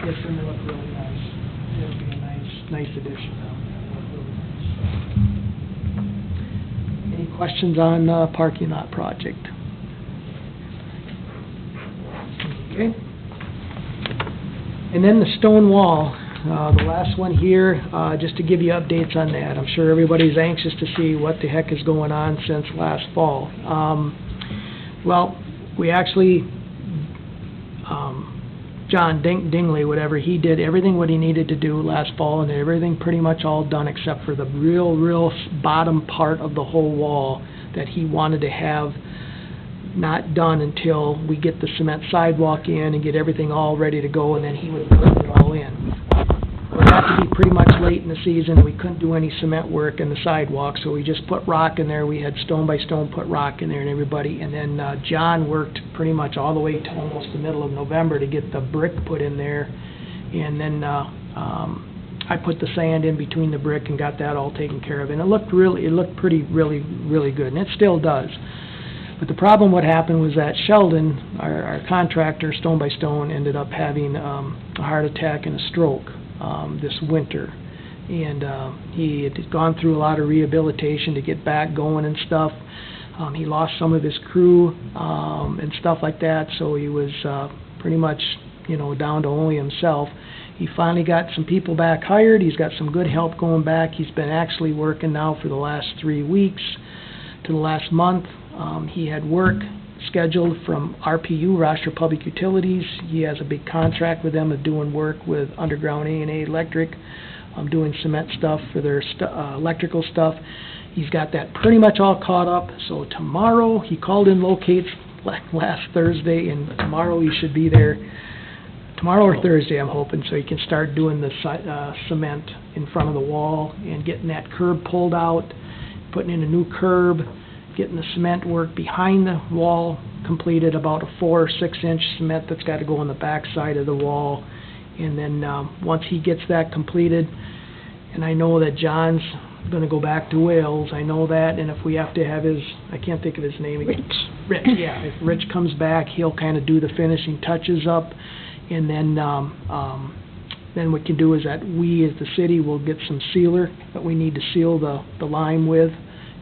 It's gonna look really nice. It'll be a nice addition. Any questions on parking lot project? Okay. And then the stone wall, the last one here, just to give you updates on that. I'm sure everybody's anxious to see what the heck is going on since last fall. Well, we actually, John Dingley, whatever, he did everything what he needed to do last fall, and everything pretty much all done except for the real bottom part of the whole wall that he wanted to have not done until we get the cement sidewalk in and get everything all ready to go, and then he would put it all in. It had to be pretty much late in the season. We couldn't do any cement work in the sidewalk, so we just put rock in there. We had stone by stone put rock in there and everybody, and then John worked pretty much all the way to almost the middle of November to get the brick put in there, and then I put the sand in between the brick and got that all taken care of, and it looked really good, and it still does. But the problem what happened was that Sheldon, our contractor, Stone by Stone, ended up having a heart attack and a stroke this winter. And he had gone through a lot of rehabilitation to get back going and stuff. He lost some of his crew and stuff like that, so he was pretty much, down to only himself. He finally got some people back hired. He's got some good help going back. He's been actually working now for the last 3 weeks to the last month. He had work scheduled from RPU, Rochester Public Utilities. He has a big contract with them of doing work with Underground A&A Electric, doing cement stuff for their electrical stuff. He's got that pretty much all caught up. So tomorrow, he called in locates last Thursday, and tomorrow he should be there. Tomorrow or Thursday, I'm hoping, so he can start doing the cement in front of the wall and getting that curb pulled out, putting in a new curb, getting the cement work behind the wall completed, about a 4 or 6 inch cement that's got to go on the back side of the wall. And then once he gets that completed, and I know that John's going to go back to Wales, I know that, and if we have to have I can't think of his name again. Rich, yeah. If Rich comes back, he'll kind of do the finishing touches up, and then what we can do is that we, as the city, will get some sealer that we need to seal the lime with,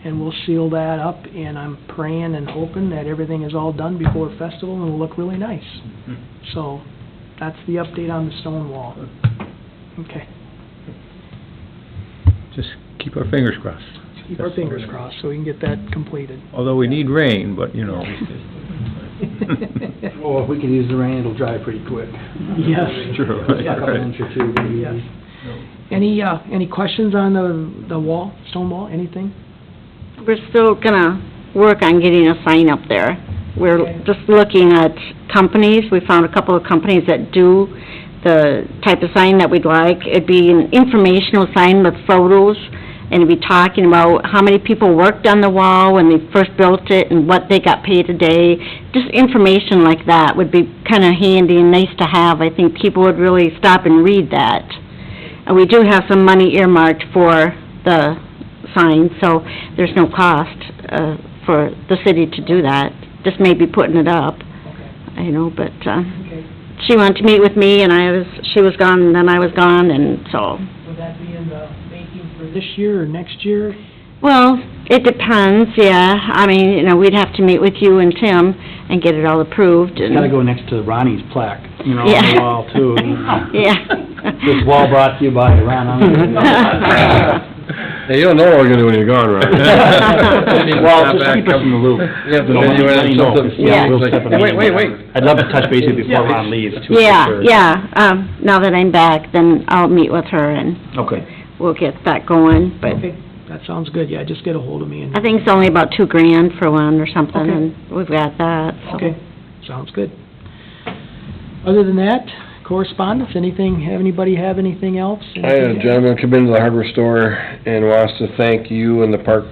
and we'll seal that up, and I'm praying and hoping that everything is all done before festival and it'll look really nice. So, that's the update on the stone wall. Okay. Just keep our fingers crossed. Keep our fingers crossed so we can get that completed. Although we need rain, but, Well, if we can use the rain, it'll dry pretty quick. Yes. True. A couple inch or two, maybe. Yes. Any questions on the wall, stone wall, anything? We're still gonna work on getting a sign up there. We're Okay. just looking at companies. We found a couple of companies that do the type of sign that we'd like. It'd be an informational sign with photos, and it'd be talking about how many people worked on the wall when they first built it and what they got paid a day. Just information like that would be kinda handy and nice to have. I think people would really stop and read that. And we do have some money earmarked for the sign, so there's no cost, for the city to do that. Just maybe putting it up, you know, but, Okay. she wanted to meet with me, and she was gone, and then I was gone, and so. Would that be in the making for this year or next year? Well, it depends, yeah. I mean, you know, we'd have to meet with you and Tim and get it all approved, and... It's gotta go next to Ronnie's plaque, you know, on Yeah. the wall too. Yeah. This wall brought to you by Ron. Hey, you don't know what we're gonna do when you're gone, right? Well, just keep us in the loop. You have to You know, send you let me in know, something. 'cause, Yeah. we'll set up a meeting. Wait. I'd love to touch base with you before Ron leaves, too. for Yeah, sure. yeah, now that I'm back, then I'll meet with her and Okay. we'll get that going, but Okay, that sounds good, yeah, just get a hold of me and... I think it's only about $2,000 for one or something, Okay. and we've got that, so. Okay, sounds good. Other than that, correspondence, anybody have anything else? I had a gentleman come into the hardware store and wants to thank you and the park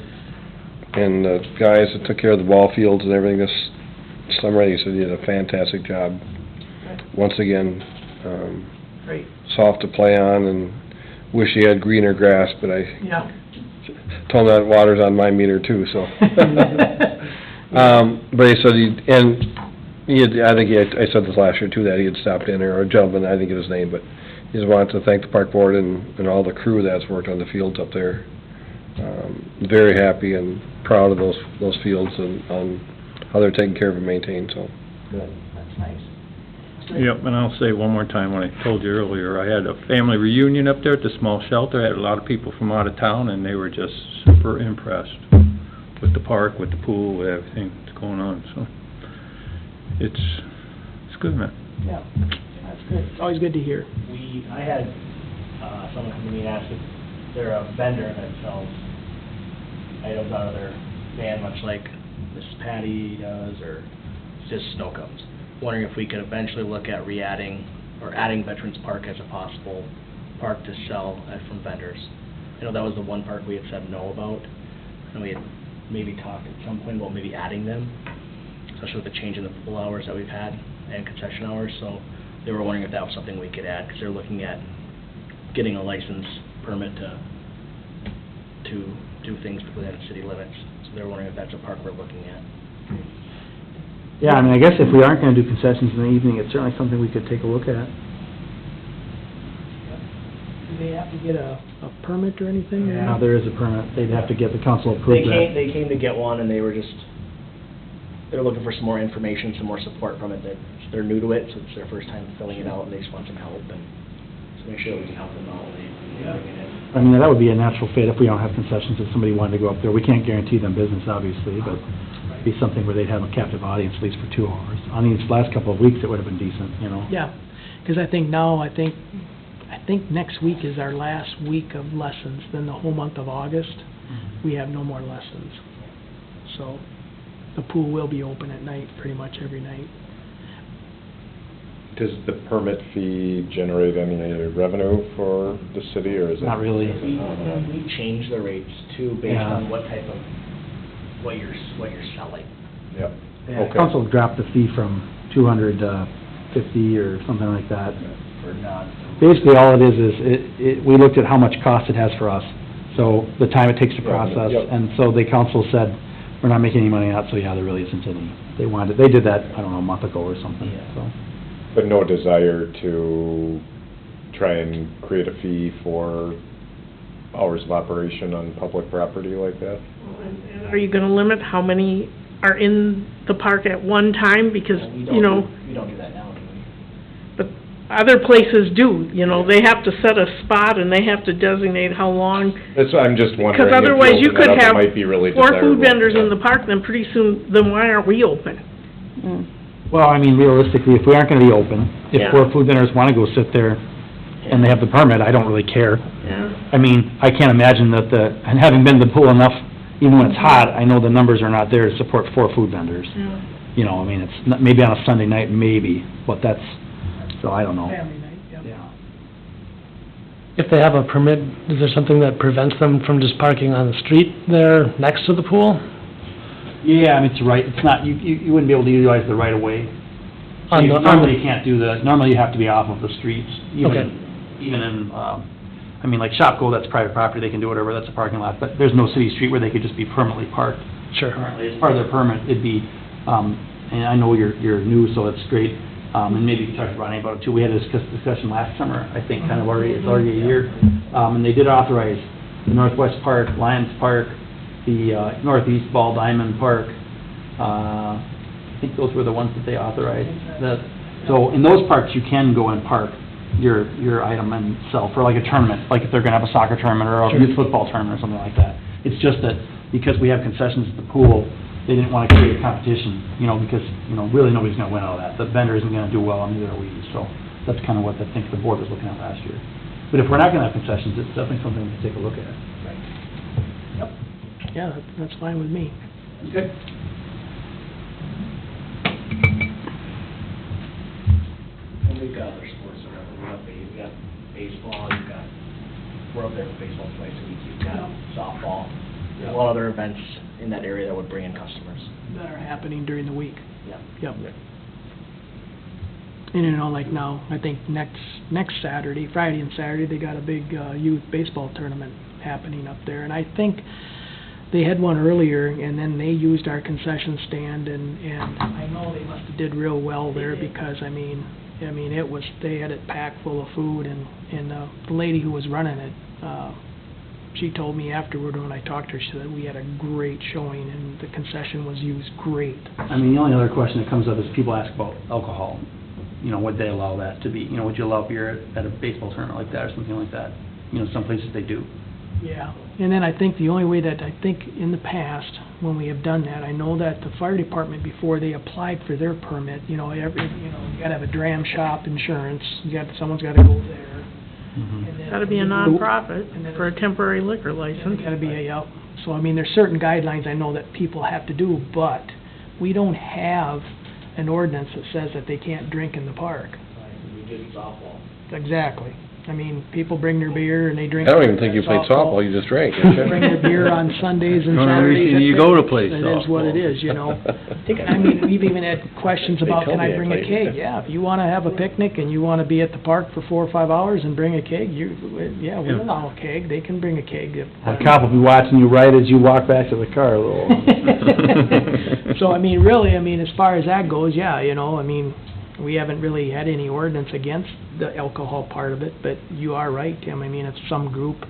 and the guys that took care of the ball fields and everything this summer. He said you did a fantastic job. Once again, Great. soft to play on, and wish he had greener grass, but I Yeah. told him that water's on my meter too, so. But he said I said this last year too, that he had stopped in there, or a gentleman, I think it was his name, but he just wanted to thank the park board and all the crew that's worked on the fields up there. Very happy and proud of those fields and on how they're taken care of and maintained, so. Good, that's nice. Yep, and I'll say one more time, what I told you earlier, I had a family reunion up there at the small shelter. I had a lot of people from out of town, and they were just super impressed with the park, with the pool, with everything that's going on, so. It's good, man. Yeah, that's good, it's always good to hear. I had, someone come to me and ask if they're a vendor that sells items out of their van, much like Miss Patty does, or just snow cones. Wondering if we could eventually look at re-adding, or adding Veterans Park as a possible park to sell from vendors. I know that was the one park we had said no about, and we had maybe talked at some point about maybe adding them, especially with the change in the pool hours that we've had and concession hours, so they were wondering if that was something we could add, because they're looking at getting a license permit to do things within city limits, so they're wondering if that's a park we're looking at. Yeah, I mean, I guess if we aren't gonna do concessions in the evening, it's certainly something we could take a look at. Do they have to get a permit or anything? or Yeah, not? there is a permit, they'd have to get the council approved that. They came to get one, and they were they're looking for some more information, some more support from it, that they're new to it, so it's their first time filling it out, and they just want some help, and so make sure that we can help them out when they bring it in. I mean, that would be a natural fit if we don't have concessions, if somebody wanted to go up there. We can't guarantee them business, obviously, but it'd be something where they'd have a captive audience at least for 2 hours. On these last couple of weeks, it would have been decent, you know? Yeah, because I think next week is our last week of lessons, then the whole month of August, we have no more lessons. So, the pool will be open at night, pretty much every night. Does the permit fee generate any revenue for the city, or is it? Not really. We change the rates too, based Yeah. on what type of, what you're selling. Yep. Yeah, Okay. council dropped the fee from 200 to 50 or something like that. For not. Basically, all it is we looked at how much cost it has for us, so the time it takes to Yeah, process, yep. and so the council said, we're not making any money on it, so yeah, there really isn't any. They did that, I don't know, a month ago or something, Yeah. so. But no desire to try and create a fee for hours of operation on public property like that? And are you gonna limit how many are in the park at one time? Because, We you know, don't do that now, do we? but other places do, you know, they have to set a spot and they have to designate how long. That's, I'm just wondering Because if otherwise you opening could that up, it have might be really 4 desirable. food vendors in Yeah. the park, then pretty soon, then why aren't we open? Mm. Well, I mean, realistically, if we aren't gonna be open, if Yeah. 4 food vendors wanna go sit there and they have the permit, I don't really care. Yeah. I mean, I can't imagine that and having been to the pool enough, even when it's hot, I know the numbers are not there to support 4 food vendors. Yeah. You know, I mean, it's not, maybe on a Sunday night, maybe, but that's, so I don't know. Family night, yep. Yeah. If they have a permit, is there something that prevents them from just parking on the street there next to the pool? Yeah, I mean, it's right, it's not, you wouldn't be able to utilize the right of way. On the- Normally, you can't do normally you have to be off of the streets, Okay. even in, I mean, like Shopko, that's private property, they can do whatever, that's a parking lot, but there's no city street where they could just be permanently parked. Sure. Currently, as part of their permit, it'd be, and I know you're new, so it's great, and maybe you can talk to Ronnie about it too, we had a discussion last summer, I think, kind of already, it's already a year, and they did authorize the Northwest Park, Lions Park, the Northeast Ball Diamond Park, I think those were the ones that they authorized. So in those parks, you can go and park your item and sell for like a tournament, like if they're gonna have a soccer tournament or a Sure. youth football tournament or something like that. It's just that because we have concessions at the pool, they didn't wanna create a competition, you know, because, you know, really nobody's gonna win out of that. The vendor isn't gonna do well, and neither are we, so that's kind of what I think the board was looking at last year. But if we're not gonna have concessions, it's definitely something we can take a look at. Yeah, that's fine with me. Okay. And we've got other sports around, we got baseball, we're up there for baseball twice a week, you've got softball. There's a lot of other events in that area that would bring in customers. That are happening during the week. Yeah. Yep. And you know, like now, I think next Saturday, Friday and Saturday, they got a big youth baseball tournament happening up there. And I think they had one earlier, and then they used our concession stand, and I know they must have did real well there, because, I mean, it was, they had it packed full of food, and the lady who was running it, she told me afterward when I talked to her, she said we had a great showing, and the concession was used great. I mean, the only other question that comes up is people ask about alcohol. You know, would they allow that to be, you know, would you allow beer at a baseball tournament like that or something like that? You know, some places they do. Yeah, and then I think the only way that, I think in the past, when we have done that, I know that the fire department, before they applied for their permit, you gotta have a dram shop insurance, someone's gotta go there. Mhm. And then- Gotta be a And nonprofit then- for a temporary liquor license. Gotta be yep. So, I mean, there's certain guidelines I know that people have to do, but we don't have an ordinance that says that they can't drink in the park. We did softball. Exactly. I mean, people bring their beer and they drink. I don't even think you played softball, you just drank, didn't you? Bring their beer on Sundays and Don't Saturdays. reason at you go to play It is what it softball. is, you know. I mean, we've even had questions They about, told can I me I bring a played. keg? Yeah, if you wanna have a picnic and you wanna be at the park for 4 or 5 hours and bring a keg, we allow a keg, they can bring a keg if. A cop will be watching you right as you walk back to the car a little. So, I mean, really, as far as that goes, yeah, you know, I mean, we haven't really had any ordinance against the alcohol part of it, but you are right, Tim, I mean, if some group,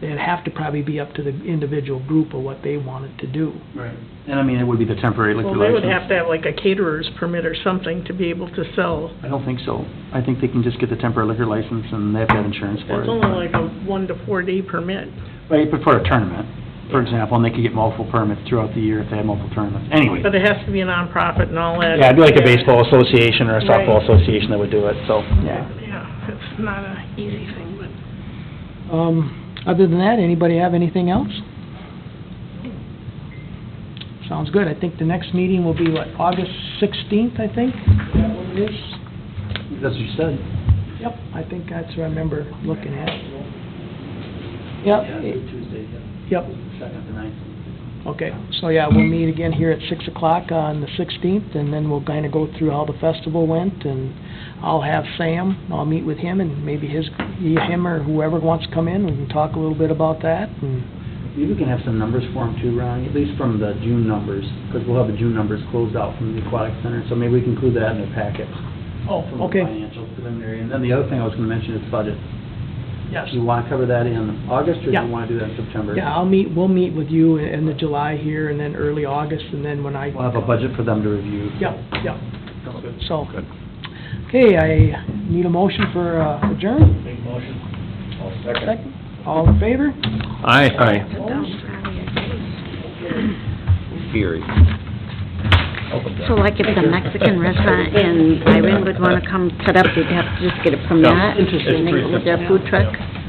it'd have to probably be up to the individual group of what they wanted to do. Right. And I mean, it would be the temporary liquor Well, license. they would have to have like a caterer's permit or something to be able to sell. I don't think so. I think they can just get the temporary liquor license and they have to have insurance for it. It's only like a 1 to 4 day permit. Right, but for a tournament, for example, and they could get multiple permits throughout the year if they had multiple tournaments. Anyway, But it has to be a nonprofit and all that. yeah, it'd be like a baseball association or a softball Right. association that would do it, so, yeah. Yeah, it's not an easy thing, but. Other than that, anybody have anything else? Sounds good. I think the next meeting will be, what, August 16th, I think? Is that what it is? That's what you said. Yep, I think that's what I remember looking at. Yep. Tuesday, Yep. Second to ninth. Okay, so yeah, we'll meet again here at 6 o'clock on the 16th, and then we'll kind of go through how the festival went, and I'll have Sam, I'll meet with him, and maybe him or whoever wants to come in, we can talk a little bit about that, and Maybe we can have some numbers for them too, Ronnie, at least from the June numbers, because we'll have the June numbers closed out from the aquatic center, so maybe we can include that in their packet. From the okay. financial preliminary, and then the other thing I was gonna mention is budget. Yes. Do you wanna cover that in August, or do Yeah. you wanna do that in September? Yeah, we'll meet with you in the July here, and then early August, and then when I... We'll have a budget for them to review. Yep, yep. Sounds good. So, okay, I need a motion for adjourn. Make motion. I'll Second. All in favor? Aye. Sit down, Friday, I think. Fury. Welcome. So like if the Mexican restaurant in Byron would wanna come set up, they'd have to just get a permit? No, it's just And they, with their food truck?